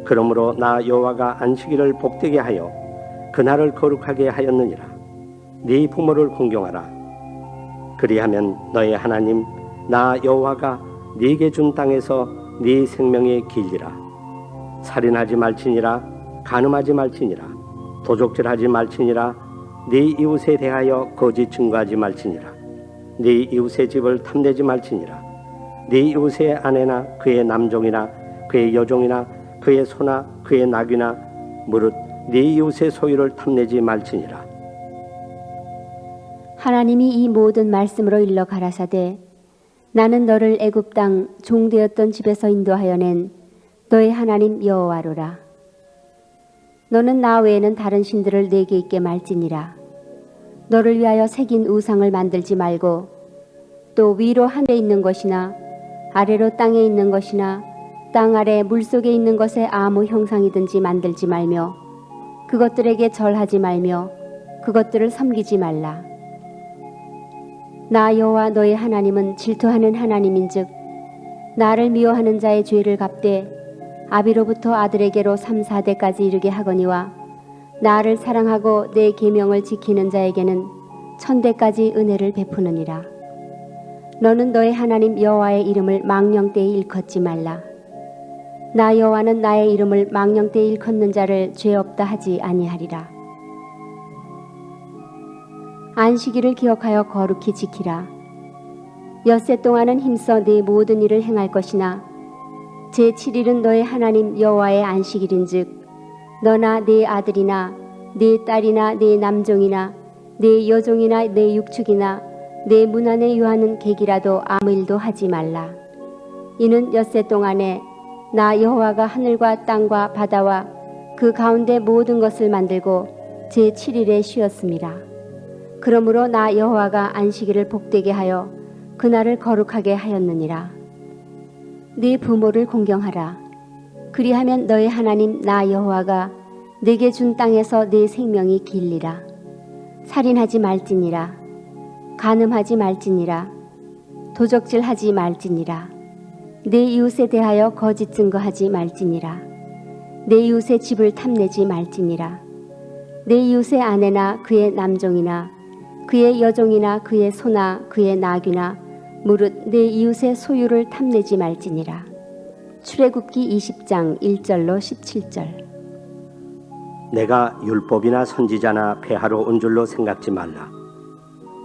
그러므로 나 여호와가 안식일을 복되게 하여 그날을 거룩하게 하였느니라. 네 부모를 공경하라. 그리하면 너의 하나님 나 여호와가 네게 준 땅에서 네 생명의 길리라. 살인하지 말지니라. 간음하지 말지니라. 도적질하지 말지니라. 네 이웃에 대하여 거짓 증거하지 말지니라. 네 이웃의 집을 탐내지 말지니라. 네 이웃의 아내나 그의 남종이나 그의 여종이나 그의 소나 그의 나귀나 무릇 네 이웃의 소유를 탐내지 말지니라. 하나님이 이 모든 말씀으로 일러 가라사대 나는 너를 애굽 땅 종되었던 집에서 인도하여 낸 너의 하나님 여호와로라. 너는 나 외에는 다른 신들을 내게 있게 말지니라. 너를 위하여 새긴 우상을 만들지 말고 또 위로 하늘에 있는 것이나 아래로 땅에 있는 것이나 땅 아래 물속에 있는 것에 아무 형상이든지 만들지 말며 그것들에게 절하지 말며 그것들을 섬기지 말라. 나 여호와 너의 하나님은 질투하는 하나님인즉 나를 미워하는 자의 죄를 갚되 아비로부터 아들에게로 3, 4대까지 이르게 하거니와 나를 사랑하고 내 계명을 지키는 자에게는 1000대까지 은혜를 베푸느니라. 너는 너의 하나님 여호와의 이름을 망령되이 일컫지 말라. 나 여호와는 나의 이름을 망령되이 일컫는 자를 죄 없다 하지 아니하리라. 안식일을 기억하여 거룩히 지키라. 엿새 동안은 힘써 네 모든 일을 행할 것이나 제7일은 너의 하나님 여호와의 안식일인즉 너나 네 아들이나 네 딸이나 네 남종이나 네 여종이나 네 육축이나 내 문 안에 유하는 객이라도 아무 일도 하지 말라. 이는 엿새 동안에 나 여호와가 하늘과 땅과 바다와 그 가운데 모든 것을 만들고 제7일에 쉬었습니다. 그러므로 나 여호와가 안식일을 복되게 하여 그날을 거룩하게 하였느니라. 네 부모를 공경하라. 그리하면 너의 하나님 나 여호와가 네게 준 땅에서 네 생명이 길리라. 살인하지 말지니라. 간음하지 말지니라. 도적질하지 말지니라. 내 이웃에 대하여 거짓 증거하지 말지니라. 내 이웃의 집을 탐내지 말지니라. 내 이웃의 아내나 그의 남종이나 그의 여종이나 그의 소나 그의 나귀나 무릇 내 이웃의 소유를 탐내지 말지니라. 출애굽기 20장 1절로 17절. 내가 율법이나 선지자나 폐하러 온 줄로 생각지 말라.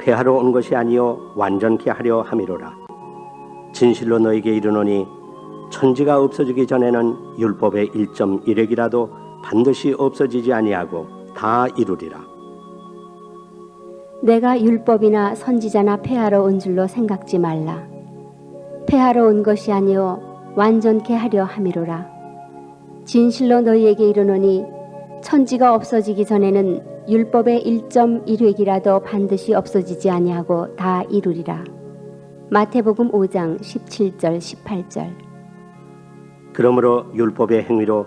폐하러 온 것이 아니요 완전케 하려 함이로라. 진실로 너에게 이르노니 천지가 없어지기 전에는 율법의 1.1획이라도 반드시 없어지지 아니하고 다 이루리라. 내가 율법이나 선지자나 폐하러 온 줄로 생각지 말라. 폐하러 온 것이 아니요 완전케 하려 함이로라. 진실로 너희에게 이르노니 천지가 없어지기 전에는 율법의 1.1획이라도 반드시 없어지지 아니하고 다 이루리라. 마태복음 5장 17절 18절. 그러므로 율법의 행위로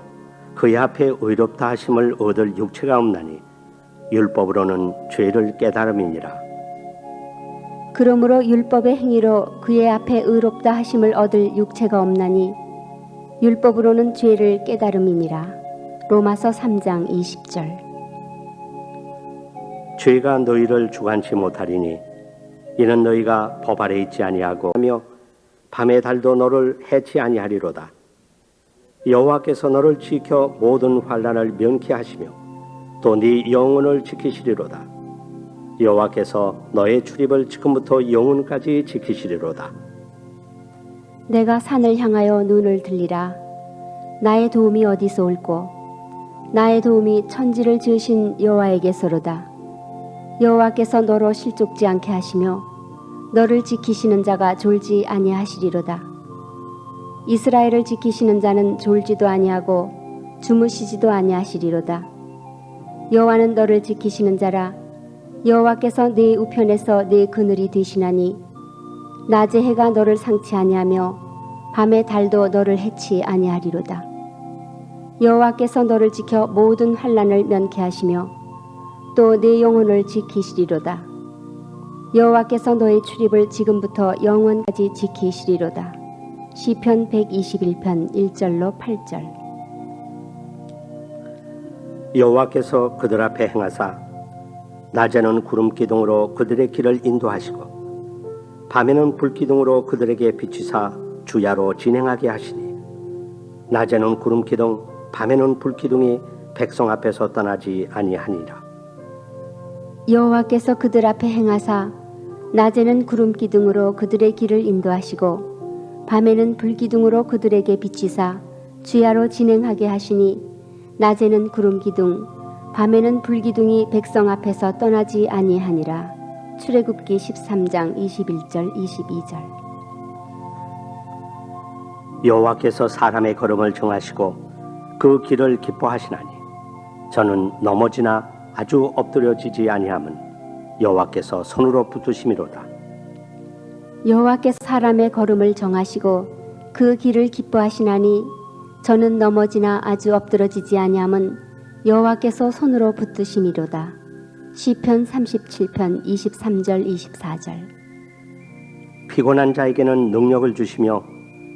그의 앞에 의롭다 하심을 얻을 육체가 없나니 율법으로는 죄를 깨달음이니라. 그러므로 율법의 행위로 그의 앞에 의롭다 하심을 얻을 육체가 없나니 율법으로는 죄를 깨달음이니라. 로마서 3장 20절. 죄가 너희를 주관치 못하리니 이는 너희가 법 아래 있지 아니하고 하며 밤의 달도 너를 해치 아니하리로다. 여호와께서 너를 지켜 모든 환난을 면케 하시며 또 네 영혼을 지키시리로다. 여호와께서 너의 출입을 지금부터 영혼까지 지키시리로다. 내가 산을 향하여 눈을 들리라. 나의 도움이 어디서 올꼬? 나의 도움이 천지를 지으신 여호와에게서로다. 여호와께서 너로 실족지 않게 하시며 너를 지키시는 자가 졸지 아니하시리로다. 이스라엘을 지키시는 자는 졸지도 아니하고 주무시지도 아니하시리로다. 여호와는 너를 지키시는 자라. 여호와께서 네 우편에서 네 그늘이 되시나니 낮에 해가 너를 상치 아니하며 밤에 달도 너를 해치 아니하리로다. 여호와께서 너를 지켜 모든 환난을 면케하시며 또 네 영혼을 지키시리로다. 여호와께서 너의 출입을 지금부터 영원까지 지키시리로다. 시편 121편 1절로 8절. 여호와께서 그들 앞에 행하사 낮에는 구름 기둥으로 그들의 길을 인도하시고 밤에는 불 기둥으로 그들에게 비추사 주야로 진행하게 하시니 낮에는 구름 기둥 밤에는 불 기둥이 백성 앞에서 떠나지 아니하니라. 여호와께서 그들 앞에 행하사 낮에는 구름 기둥으로 그들의 길을 인도하시고 밤에는 불 기둥으로 그들에게 비치사 주야로 진행하게 하시니 낮에는 구름 기둥 밤에는 불 기둥이 백성 앞에서 떠나지 아니하니라. 출애굽기 13장 21절 22절. 여호와께서 사람의 걸음을 정하시고 그 길을 기뻐하시나니 저는 넘어지나 아주 엎드려지지 아니함은 여호와께서 손으로 붙으심이로다. 여호와께서 사람의 걸음을 정하시고 그 길을 기뻐하시나니 저는 넘어지나 아주 엎드러지지 아니함은 여호와께서 손으로 붙드심이로다. 시편 37편 23절 24절. 피곤한 자에게는 능력을 주시며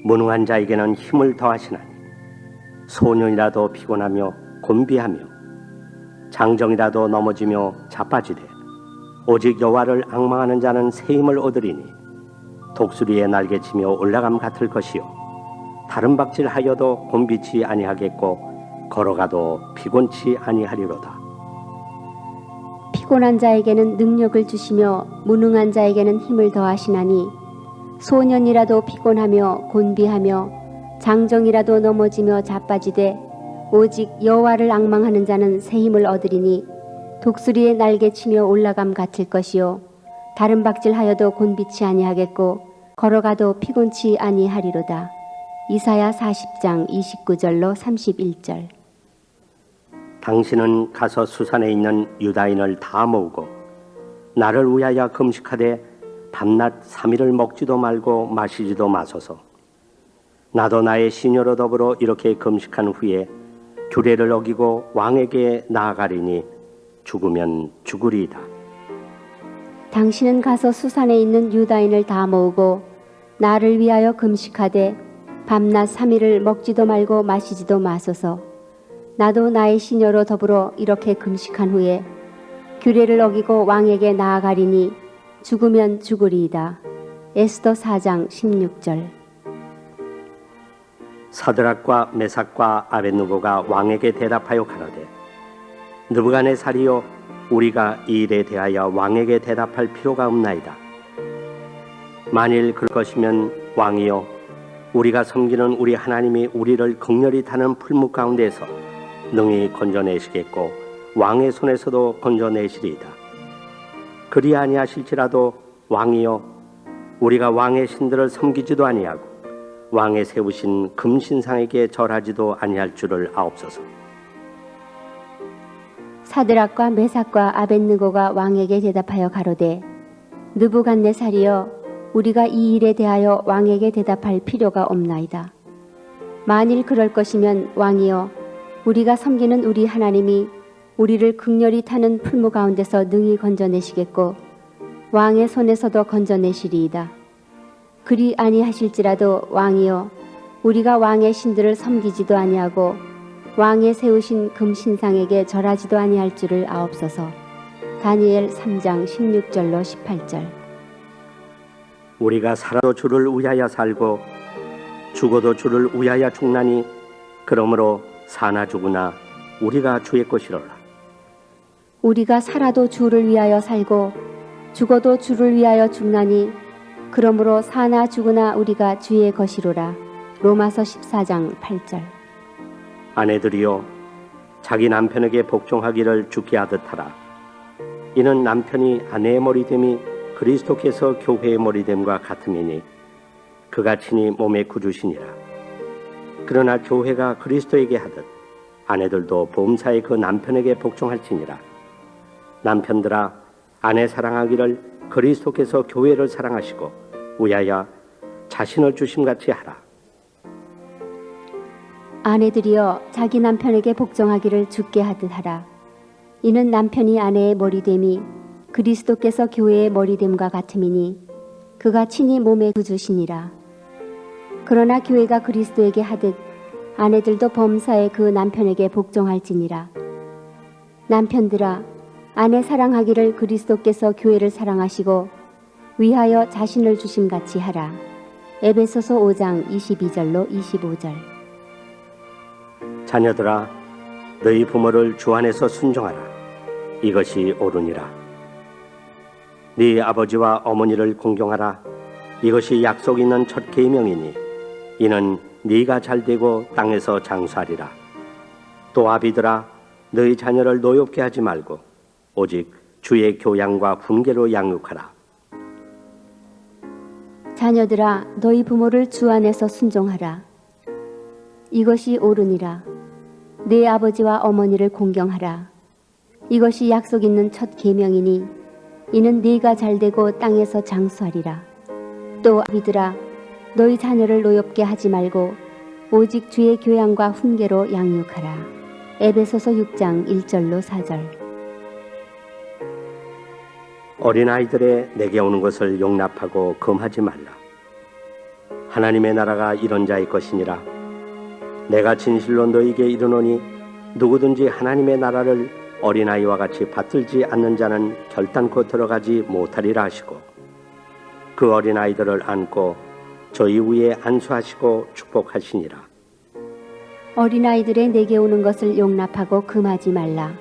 무능한 자에게는 힘을 더하시나니 소년이라도 피곤하며 곤비하며 장정이라도 넘어지며 자빠지되 오직 여호와를 앙망하는 자는 새 힘을 얻으리니 독수리의 날개치며 올라감 같을 것이요 다른 박질하여도 곤비치 아니하겠고 걸어가도 피곤치 아니하리로다. 피곤한 자에게는 능력을 주시며 무능한 자에게는 힘을 더하시나니 소년이라도 피곤하며 곤비하며 장정이라도 넘어지며 자빠지되 오직 여호와를 앙망하는 자는 새 힘을 얻으리니 독수리의 날개치며 올라감 같을 것이요 다른 박질하여도 곤비치 아니하겠고 걸어가도 피곤치 아니하리로다. 이사야 40장 29절로 31절. 당신은 가서 수산에 있는 유다인을 다 모으고 나를 위하여 금식하되 밤낮 3일을 먹지도 말고 마시지도 마소서. 나도 나의 시녀로 더불어 이렇게 금식한 후에 규례를 어기고 왕에게 나아가리니 죽으면 죽으리이다. 당신은 가서 수산에 있는 유다인을 다 모으고 나를 위하여 금식하되 밤낮 3일을 먹지도 말고 마시지도 마소서. 나도 나의 시녀로 더불어 이렇게 금식한 후에 규례를 어기고 왕에게 나아가리니 죽으면 죽으리이다. 에스더 4장 16절. 사드락과 메삭과 아벳느고가 왕에게 대답하여 가로되 느부갓네살이여 우리가 이 일에 대하여 왕에게 대답할 필요가 없나이다. 만일 그럴 것이면 왕이여 우리가 섬기는 우리 하나님이 우리를 극렬히 타는 풀무 가운데서 능히 건져내시겠고 왕의 손에서도 건져내시리이다. 그리 아니하실지라도 왕이여 우리가 왕의 신들을 섬기지도 아니하고 왕의 세우신 금신상에게 절하지도 아니할 줄을 아옵소서. 사드락과 메삭과 아벳느고가 왕에게 대답하여 가로되 느부갓네살이여 우리가 이 일에 대하여 왕에게 대답할 필요가 없나이다. 만일 그럴 것이면 왕이여 우리가 섬기는 우리 하나님이 우리를 극렬히 타는 풀무 가운데서 능히 건져내시겠고 왕의 손에서도 건져내시리이다. 그리 아니하실지라도 왕이여 우리가 왕의 신들을 섬기지도 아니하고 왕의 세우신 금신상에게 절하지도 아니할 줄을 아옵소서. 다니엘 3장 16절로 18절. 우리가 살아도 주를 위하여 살고 죽어도 주를 위하여 죽나니 그러므로 사나 죽으나 우리가 주의 것이로라. 우리가 살아도 주를 위하여 살고 죽어도 주를 위하여 죽나니 그러므로 사나 죽으나 우리가 주의 것이로라. 로마서 14장 8절. 아내들이여 자기 남편에게 복종하기를 주께 하듯 하라. 이는 남편이 아내의 머리됨이 그리스도께서 교회의 머리됨과 같음이니 그가 친히 몸의 구주시니라. 그러나 교회가 그리스도에게 하듯 아내들도 범사에 그 남편에게 복종할지니라. 남편들아 아내 사랑하기를 그리스도께서 교회를 사랑하시고 위하여 자신을 주심같이 하라. 아내들이여 자기 남편에게 복종하기를 주께 하듯 하라. 이는 남편이 아내의 머리됨이 그리스도께서 교회의 머리됨과 같음이니 그가 친히 몸의 구주시니라. 그러나 교회가 그리스도에게 하듯 아내들도 범사에 그 남편에게 복종할지니라. 남편들아 아내 사랑하기를 그리스도께서 교회를 사랑하시고 위하여 자신을 주심같이 하라. 에베소서 5장 22절로 25절. 자녀들아 너희 부모를 주 안에서 순종하라. 이것이 옳으니라. 네 아버지와 어머니를 공경하라. 이것이 약속 있는 첫 계명이니 이는 네가 잘되고 땅에서 장수하리라. 또 아비들아 너희 자녀를 노엽게 하지 말고 오직 주의 교양과 훈계로 양육하라. 자녀들아 너희 부모를 주 안에서 순종하라. 이것이 옳으니라. 네 아버지와 어머니를 공경하라. 이것이 약속 있는 첫 계명이니 이는 네가 잘되고 땅에서 장수하리라. 또 아비들아, 너희 자녀를 노엽게 하지 말고 오직 주의 교양과 훈계로 양육하라. 에베소서 6장 1절로 4절. 어린아이들의 내게 오는 것을 용납하고 금하지 말라. 하나님의 나라가 이런 자의 것이니라. 내가 진실로 너희에게 이르노니 누구든지 하나님의 나라를 어린아이와 같이 받들지 않는 자는 결단코 들어가지 못하리라 하시고, 그 어린아이들을 안고 저희 위에 안수하시고 축복하시니라. 어린아이들의 내게 오는 것을 용납하고 금하지 말라.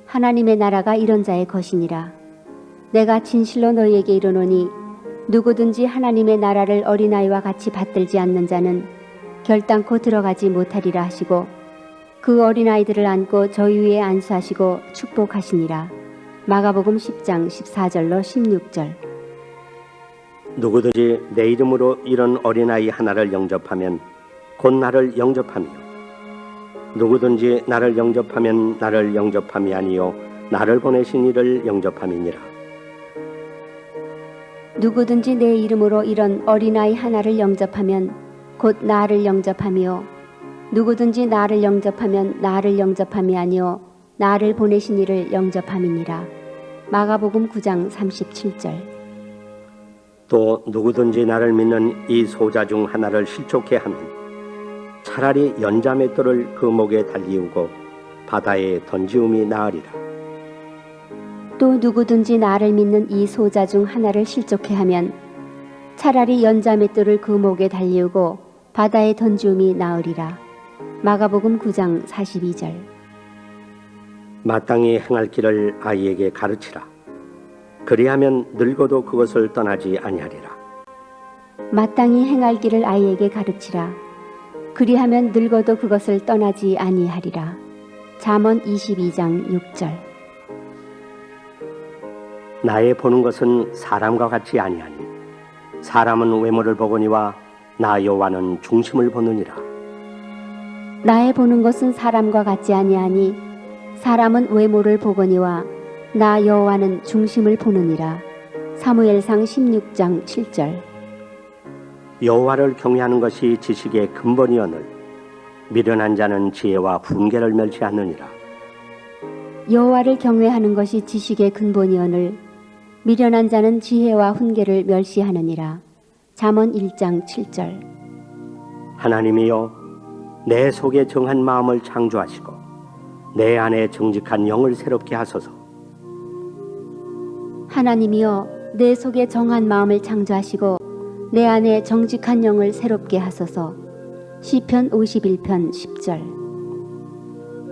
하나님의 나라가 이런 자의 것이니라. 내가 진실로 너희에게 이르노니 누구든지 하나님의 나라를 어린아이와 같이 받들지 않는 자는 결단코 들어가지 못하리라 하시고, 그 어린아이들을 안고 저희 위에 안수하시고 축복하시니라. 마가복음 10장 14절로 16절. 누구든지 내 이름으로 이런 어린아이 하나를 영접하면 곧 나를 영접하며, 누구든지 나를 영접하면 나를 영접함이 아니요 나를 보내신 이를 영접함이니라. 누구든지 내 이름으로 이런 어린아이 하나를 영접하면 곧 나를 영접하며, 누구든지 나를 영접하면 나를 영접함이 아니요 나를 보내신 이를 영접함이니라. 마가복음 9장 37절. 또 누구든지 나를 믿는 이 소자 중 하나를 실족해 하면 차라리 연자맷돌을 그 목에 달리우고 바다에 던지움이 나으리라. 또 누구든지 나를 믿는 이 소자 중 하나를 실족해 하면 차라리 연자맷돌을 그 목에 달리우고 바다에 던지움이 나으리라. 마가복음 9장 42절. 마땅히 행할 길을 아이에게 가르치라. 그리하면 늙어도 그것을 떠나지 아니하리라. 마땅히 행할 길을 아이에게 가르치라. 그리하면 늙어도 그것을 떠나지 아니하리라. 잠언 22장 6절. 나의 보는 것은 사람과 같이 아니하니 사람은 외모를 보거니와 나 여호와는 중심을 보느니라. 나의 보는 것은 사람과 같지 아니하니 사람은 외모를 보거니와 나 여호와는 중심을 보느니라. 사무엘상 16장 7절. 여호와를 경외하는 것이 지식의 근본이오늘 미련한 자는 지혜와 훈계를 멸시하느니라. 여호와를 경외하는 것이 지식의 근본이오늘 미련한 자는 지혜와 훈계를 멸시하느니라. 잠언 1장 7절. 하나님이여, 내 속에 정한 마음을 창조하시고 내 안에 정직한 영을 새롭게 하소서. 하나님이여, 내 속에 정한 마음을 창조하시고 내 안에 정직한 영을 새롭게 하소서. 시편 51편 10절.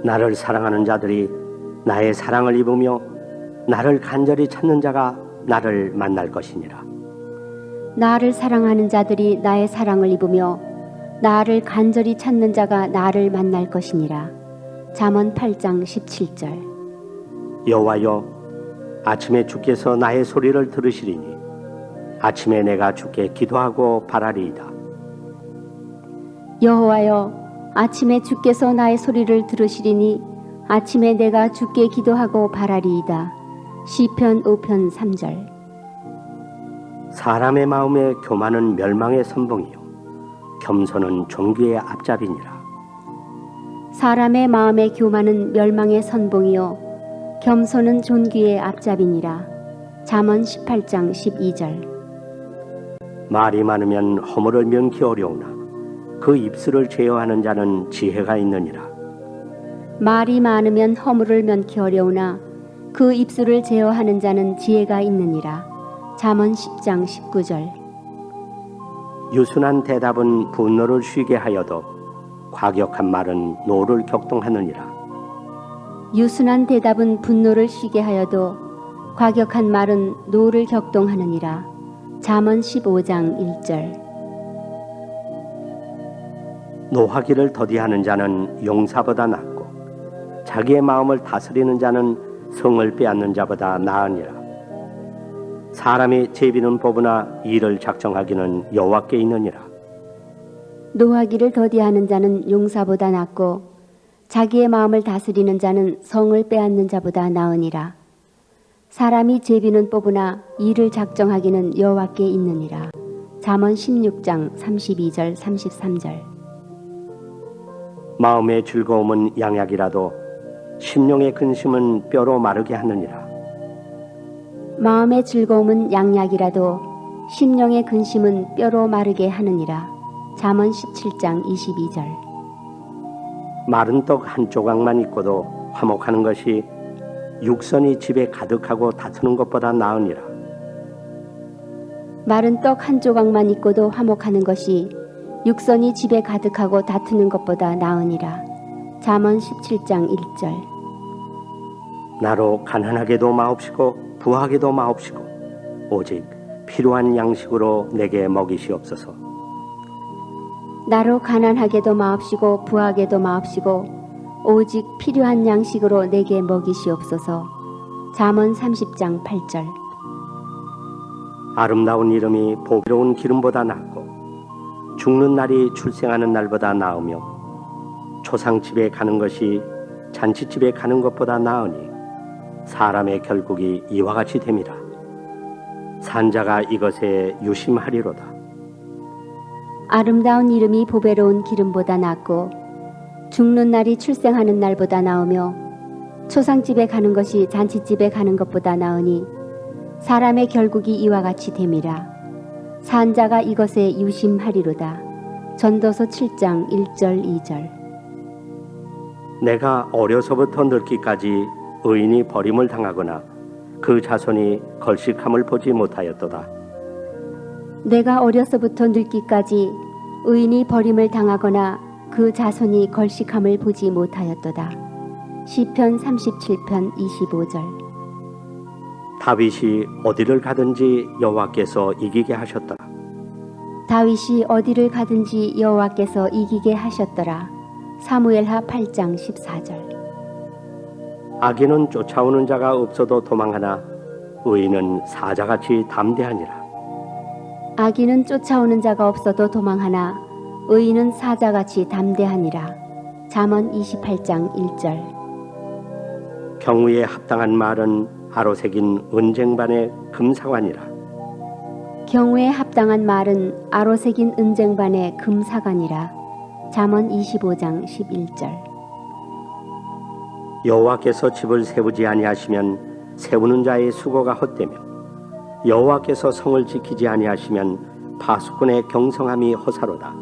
나를 사랑하는 자들이 나의 사랑을 입으며 나를 간절히 찾는 자가 나를 만날 것이니라. 나를 사랑하는 자들이 나의 사랑을 입으며 나를 간절히 찾는 자가 나를 만날 것이니라. 잠언 8장 17절. 여호와여, 아침에 주께서 나의 소리를 들으시리니 아침에 내가 주께 기도하고 바라리이다. 여호와여, 아침에 주께서 나의 소리를 들으시리니 아침에 내가 주께 기도하고 바라리이다. 시편 5편 3절. 사람의 마음에 교만은 멸망의 선봉이요 겸손은 존귀의 앞잡이니라. 사람의 마음에 교만은 멸망의 선봉이요 겸손은 존귀의 앞잡이니라. 잠언 18장 12절. 말이 많으면 허물을 면키 어려우나 그 입술을 제어하는 자는 지혜가 있느니라. 말이 많으면 허물을 면키 어려우나 그 입술을 제어하는 자는 지혜가 있느니라. 잠언 10장 19절. 유순한 대답은 분노를 쉬게 하여도 과격한 말은 노를 격동하느니라. 유순한 대답은 분노를 쉬게 하여도 과격한 말은 노를 격동하느니라. 잠언 15장 1절. 노하기를 더디하는 자는 용사보다 낫고 자기의 마음을 다스리는 자는 성을 빼앗는 자보다 나으니라. 사람이 제비는 뽑으나 일을 작정하기는 여호와께 있느니라. 노하기를 더디하는 자는 용사보다 낫고 자기의 마음을 다스리는 자는 성을 빼앗는 자보다 나으니라. 사람이 제비는 뽑으나 이를 작정하기는 여호와께 있느니라. 잠언 16장 32절 33절. 마음의 즐거움은 양약이라도 심령의 근심은 뼈로 마르게 하느니라. 마음의 즐거움은 양약이라도 심령의 근심은 뼈로 마르게 하느니라. 잠언 17장 22절. 마른 떡 한 조각만 있고도 화목하는 것이 육선이 집에 가득하고 다투는 것보다 나으니라. 마른 떡 한 조각만 있고도 화목하는 것이 육선이 집에 가득하고 다투는 것보다 나으니라. 잠언 17장 1절. 나로 가난하게도 마옵시고 부하게도 마옵시고 오직 필요한 양식으로 내게 먹이시옵소서. 나로 가난하게도 마옵시고 부하게도 마옵시고 오직 필요한 양식으로 내게 먹이시옵소서. 잠언 30장 8절. 아름다운 이름이 보배로운 기름보다 낫고 죽는 날이 출생하는 날보다 나으며 초상집에 가는 것이 잔치집에 가는 것보다 나으니 사람의 결국이 이와 같이 됨이라. 산자가 이것에 유심하리로다. 아름다운 이름이 보배로운 기름보다 낫고 죽는 날이 출생하는 날보다 나으며 초상집에 가는 것이 잔치집에 가는 것보다 나으니 사람의 결국이 이와 같이 됨이라. 산자가 이것에 유심하리로다. 전도서 7장 1절 2절. 내가 어려서부터 늙기까지 의인이 버림을 당하거나 그 자손이 걸식함을 보지 못하였도다. 내가 어려서부터 늙기까지 의인이 버림을 당하거나 그 자손이 걸식함을 보지 못하였도다. 시편 37편 25절. 다윗이 어디를 가든지 여호와께서 이기게 하셨더라. 다윗이 어디를 가든지 여호와께서 이기게 하셨더라. 사무엘하 8장 14절. 악인은 쫓아오는 자가 없어도 도망하나 의인은 사자같이 담대하니라. 악인은 쫓아오는 자가 없어도 도망하나 의인은 사자같이 담대하니라. 잠언 28장 1절. 경우에 합당한 말은 아로새긴 은쟁반의 금사관이라. 경우에 합당한 말은 아로새긴 은쟁반의 금사관이라. 잠언 25장 11절. 여호와께서 집을 세우지 아니하시면 세우는 자의 수고가 헛되며 여호와께서 성을 지키지 아니하시면 파수꾼의 경성함이 허사로다.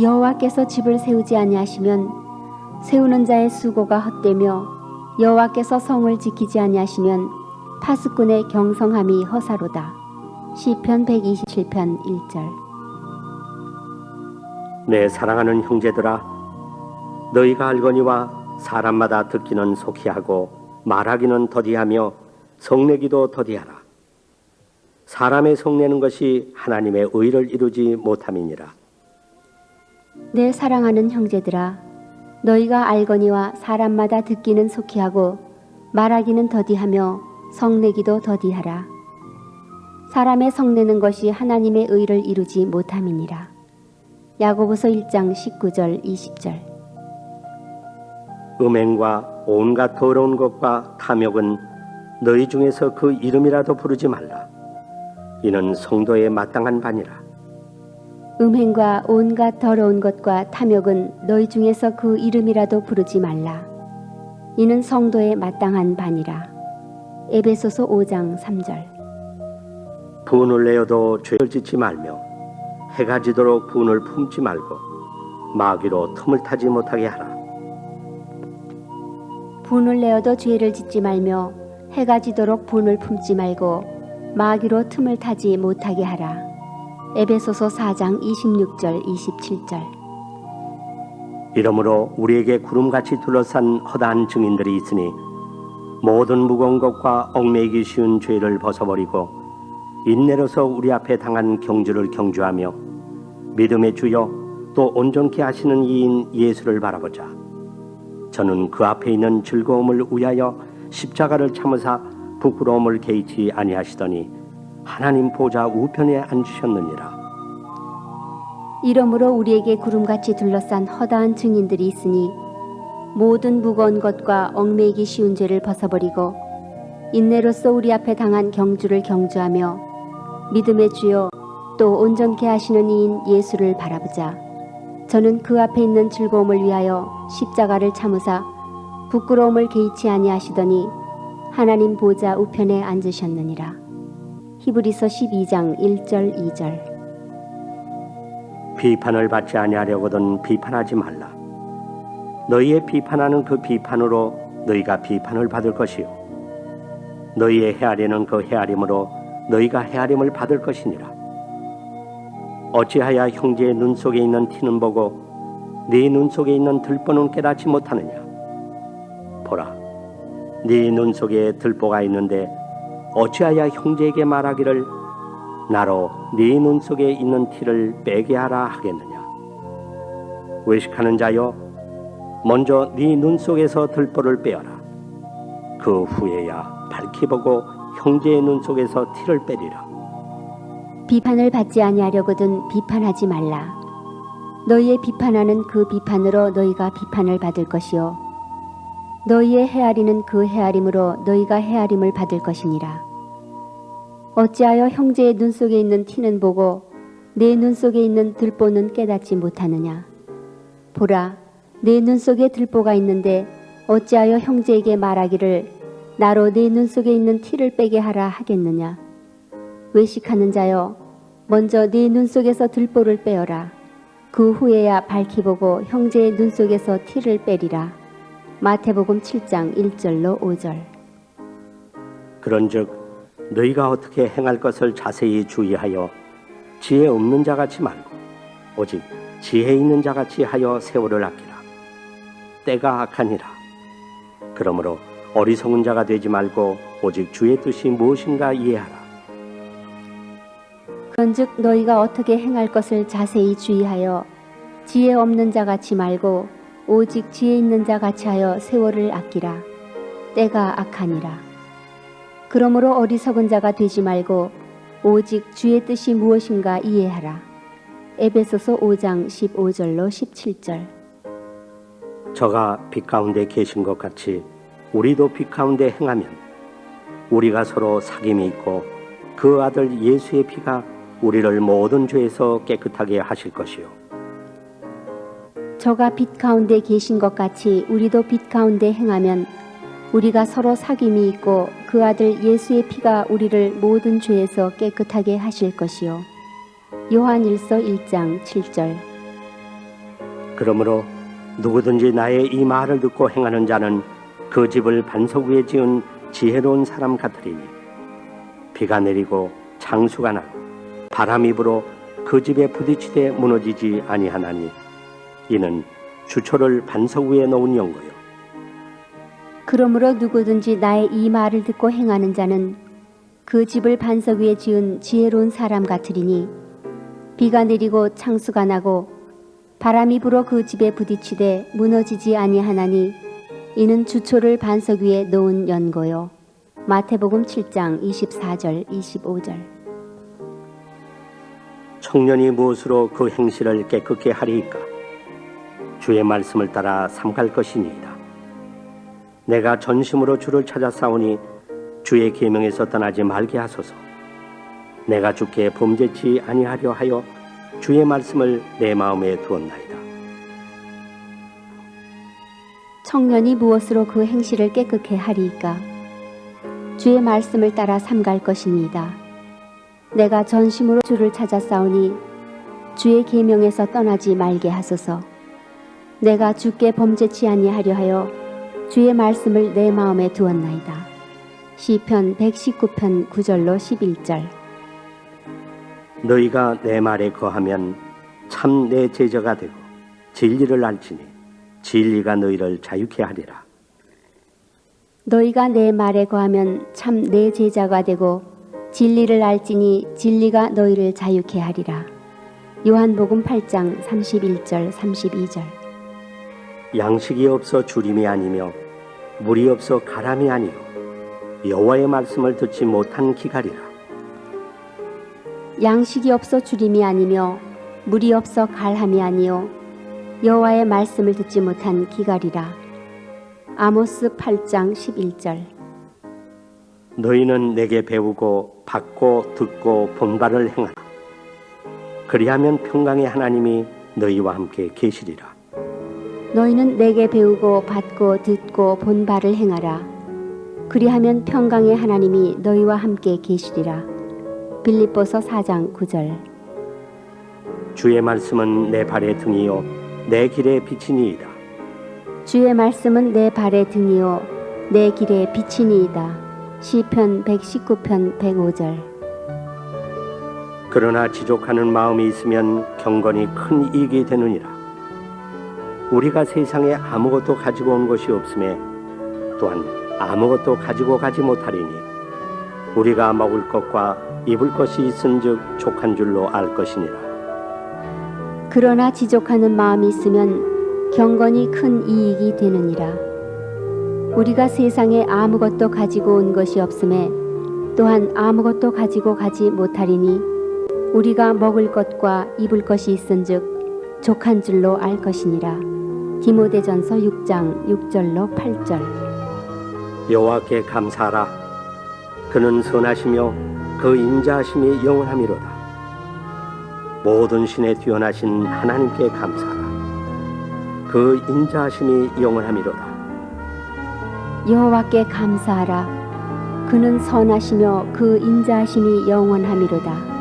여호와께서 집을 세우지 아니하시면 세우는 자의 수고가 헛되며 여호와께서 성을 지키지 아니하시면 파수꾼의 경성함이 허사로다. 시편 127편 1절. 내 사랑하는 형제들아, 너희가 알거니와 사람마다 듣기는 속히 하고 말하기는 더디하며 성내기도 더디하라. 사람의 성내는 것이 하나님의 의를 이루지 못함이니라. 내 사랑하는 형제들아, 너희가 알거니와 사람마다 듣기는 속히 하고 말하기는 더디하며 성내기도 더디하라. 사람의 성내는 것이 하나님의 의를 이루지 못함이니라. 야고보서 1장 19절 20절. 음행과 온갖 더러운 것과 탐욕은 너희 중에서 그 이름이라도 부르지 말라. 이는 성도의 마땅한 바니라. 음행과 온갖 더러운 것과 탐욕은 너희 중에서 그 이름이라도 부르지 말라. 이는 성도의 마땅한 바니라. 에베소서 5장 3절. 분을 내어도 죄를 짓지 말며 해가 지도록 분을 품지 말고 마귀로 틈을 타지 못하게 하라. 분을 내어도 죄를 짓지 말며 해가 지도록 분을 품지 말고 마귀로 틈을 타지 못하게 하라. 에베소서 4장 26절 27절. 이러므로 우리에게 구름같이 둘러싼 허다한 증인들이 있으니 모든 무거운 것과 얽매이기 쉬운 죄를 벗어버리고 인내로서 우리 앞에 당한 경주를 경주하며 믿음의 주여 또 온전케 하시는 이인 예수를 바라보자. 저는 그 앞에 있는 즐거움을 위하여 십자가를 참으사 부끄러움을 개의치 아니하시더니 하나님 보좌 우편에 앉으셨느니라. 이러므로 우리에게 구름같이 둘러싼 허다한 증인들이 있으니 모든 무거운 것과 얽매이기 쉬운 죄를 벗어버리고 인내로써 우리 앞에 당한 경주를 경주하며 믿음의 주요 또 온전케 하시는 이인 예수를 바라보자. 저는 그 앞에 있는 즐거움을 위하여 십자가를 참으사 부끄러움을 개의치 아니하시더니 하나님 보좌 우편에 앉으셨느니라. 히브리서 12장 1절 2절. 비판을 받지 아니하려거든 비판하지 말라. 너희의 비판하는 그 비판으로 너희가 비판을 받을 것이요 너희의 헤아리는 그 헤아림으로 너희가 헤아림을 받을 것이니라. 어찌하여 형제의 눈 속에 있는 티는 보고 네 눈 속에 있는 들보는 깨닫지 못하느냐. 보라, 네 눈 속에 들보가 있는데 어찌하여 형제에게 말하기를 나로 네 눈 속에 있는 티를 빼게 하라 하겠느냐. 외식하는 자여, 먼저 네 눈 속에서 들보를 빼어라. 그 후에야 밝히 보고 형제의 눈 속에서 티를 빼리라. 비판을 받지 아니하려거든 비판하지 말라. 너희의 비판하는 그 비판으로 너희가 비판을 받을 것이요 너희의 헤아리는 그 헤아림으로 너희가 헤아림을 받을 것이니라. 어찌하여 형제의 눈 속에 있는 티는 보고 내 눈 속에 있는 들보는 깨닫지 못하느냐. 보라, 내 눈 속에 들보가 있는데 어찌하여 형제에게 말하기를 나로 내 눈 속에 있는 티를 빼게 하라 하겠느냐. 외식하는 자여, 먼저 네 눈 속에서 들보를 빼어라. 그 후에야 밝히 보고 형제의 눈 속에서 티를 빼리라. 마태복음 7장 1절로 5절. 그런즉 너희가 어떻게 행할 것을 자세히 주의하여 지혜 없는 자같이 말고 오직 지혜 있는 자같이 하여 세월을 아끼라. 때가 악하니라. 그러므로 어리석은 자가 되지 말고 오직 주의 뜻이 무엇인가 이해하라. 그런즉 너희가 어떻게 행할 것을 자세히 주의하여 지혜 없는 자같이 말고 오직 지혜 있는 자같이 하여 세월을 아끼라. 때가 악하니라. 그러므로 어리석은 자가 되지 말고 오직 주의 뜻이 무엇인가 이해하라. 에베소서 5장 15절로 17절. 저가 빛 가운데 계신 것 같이 우리도 빛 가운데 행하면 우리가 서로 사귐이 있고 그 아들 예수의 피가 우리를 모든 죄에서 깨끗하게 하실 것이요 저가 빛 가운데 계신 것 같이 우리도 빛 가운데 행하면 우리가 서로 사귐이 있고 그 아들 예수의 피가 우리를 모든 죄에서 깨끗하게 하실 것이요 요한일서 1장 7절. 그러므로 누구든지 나의 이 말을 듣고 행하는 자는 그 집을 반석 위에 지은 지혜로운 사람 같으리니 비가 내리고 장수가 나고 바람이 불어 그 집에 부딪히되 무너지지 아니하나니 이는 주초를 반석 위에 놓은 연고요. 그러므로 누구든지 나의 이 말을 듣고 행하는 자는 그 집을 반석 위에 지은 지혜로운 사람 같으리니 비가 내리고 창수가 나고 바람이 불어 그 집에 부딪히되 무너지지 아니하나니 이는 주초를 반석 위에 놓은 연고요. 마태복음 7장 24절 25절. 청년이 무엇으로 그 행실을 깨끗게 하리이까? 주의 말씀을 따라 삼갈 것이니이다. 내가 전심으로 주를 찾아 싸우니 주의 계명에서 떠나지 말게 하소서. 내가 주께 범죄치 아니하려 하여 주의 말씀을 내 마음에 두었나이다. 청년이 무엇으로 그 행실을 깨끗게 하리이까? 주의 말씀을 따라 삼갈 것이니이다. 내가 전심으로 주를 찾아 싸우니 주의 계명에서 떠나지 말게 하소서. 내가 주께 범죄치 아니하려 하여 주의 말씀을 내 마음에 두었나이다. 시편 119편 9절로 11절. 너희가 내 말에 거하면 참 내 제자가 되고 진리를 알지니 진리가 너희를 자유케 하리라. 너희가 내 말에 거하면 참 내 제자가 되고 진리를 알지니 진리가 너희를 자유케 하리라. 요한복음 8장 31절 32절. 양식이 없어 주림이 아니며 물이 없어 가람이 아니요 여호와의 말씀을 듣지 못한 기갈이라. 양식이 없어 주림이 아니며 물이 없어 갈함이 아니요 여호와의 말씀을 듣지 못한 기갈이라. 아모스 8장 11절. 너희는 내게 배우고 받고 듣고 본바를 행하라. 그리하면 평강의 하나님이 너희와 함께 계시리라. 너희는 내게 배우고 받고 듣고 본 바를 행하라. 그리하면 평강의 하나님이 너희와 함께 계시리라. 빌립보서 4장 9절. 주의 말씀은 내 발의 등이요 내 길의 빛이니이다. 주의 말씀은 내 발의 등이요 내 길의 빛이니이다. 시편 119편 105절. 그러나 지족하는 마음이 있으면 경건이 큰 이익이 되느니라. 우리가 세상에 아무것도 가지고 온 것이 없음에 또한 아무것도 가지고 가지 못하리니 우리가 먹을 것과 입을 것이 있은즉 족한 줄로 알 것이니라. 그러나 지족하는 마음이 있으면 경건이 큰 이익이 되느니라. 우리가 세상에 아무것도 가지고 온 것이 없음에 또한 아무것도 가지고 가지 못하리니 우리가 먹을 것과 입을 것이 있은즉 족한 줄로 알 것이니라. 디모데전서 6장 6절로 8절. 여호와께 감사하라. 그는 선하시며 그 인자하심이 영원하미로다. 모든 신에 뛰어나신 하나님께 감사하라. 그 인자하심이 영원하미로다. 여호와께 감사하라. 그는 선하시며 그 인자하심이 영원하미로다.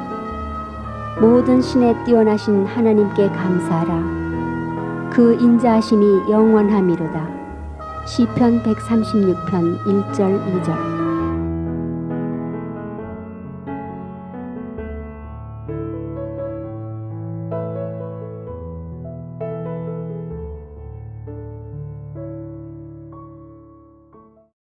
모든 신에 뛰어나신 하나님께 감사하라. 그 인자하심이 영원하미로다. 시편 136편 1절 2절.